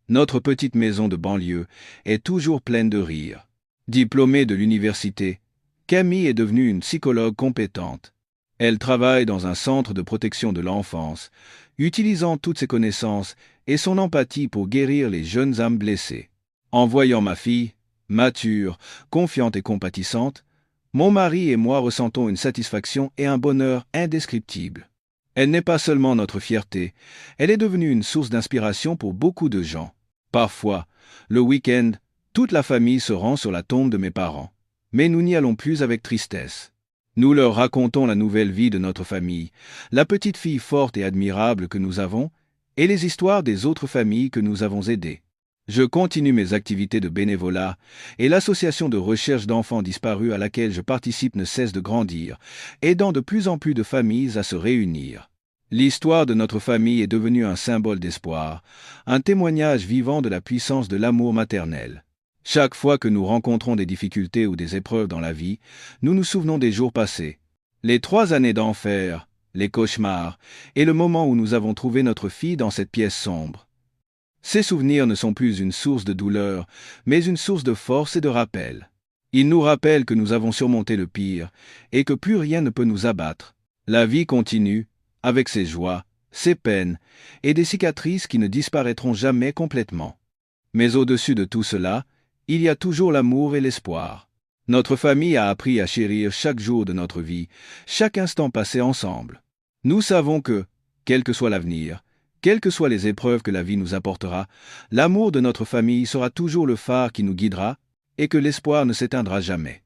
Notre petite maison de banlieue est toujours pleine de rire. Diplômée de l'université, Camille est devenue une psychologue compétente. Elle travaille dans un centre de protection de l'enfance, utilisant toutes ses connaissances et son empathie pour guérir les jeunes âmes blessées. En voyant ma fille, mature, confiante et compatissante, mon mari et moi ressentons une satisfaction et un bonheur indescriptibles. Elle n'est pas seulement notre fierté, elle est devenue une source d'inspiration pour beaucoup de gens. Parfois, le week-end, toute la famille se rend sur la tombe de mes parents. Mais nous n'y allons plus avec tristesse. Nous leur racontons la nouvelle vie de notre famille, la petite fille forte et admirable que nous avons, et les histoires des autres familles que nous avons aidées. Je continue mes activités de bénévolat, et l'association de recherche d'enfants disparus à laquelle je participe ne cesse de grandir, aidant de plus en plus de familles à se réunir. L'histoire de notre famille est devenue un symbole d'espoir, un témoignage vivant de la puissance de l'amour maternel. Chaque fois que nous rencontrons des difficultés ou des épreuves dans la vie, nous nous souvenons des jours passés. Les 3 années d'enfer, les cauchemars, et le moment où nous avons trouvé notre fille dans cette pièce sombre. Ces souvenirs ne sont plus une source de douleur, mais une source de force et de rappel. Ils nous rappellent que nous avons surmonté le pire, et que plus rien ne peut nous abattre. La vie continue, avec ses joies, ses peines, et des cicatrices qui ne disparaîtront jamais complètement. Mais au-dessus de tout cela, il y a toujours l'amour et l'espoir. Notre famille a appris à chérir chaque jour de notre vie, chaque instant passé ensemble. Nous savons que, quel que soit l'avenir, quelles que soient les épreuves que la vie nous apportera, l'amour de notre famille sera toujours le phare qui nous guidera et que l'espoir ne s'éteindra jamais.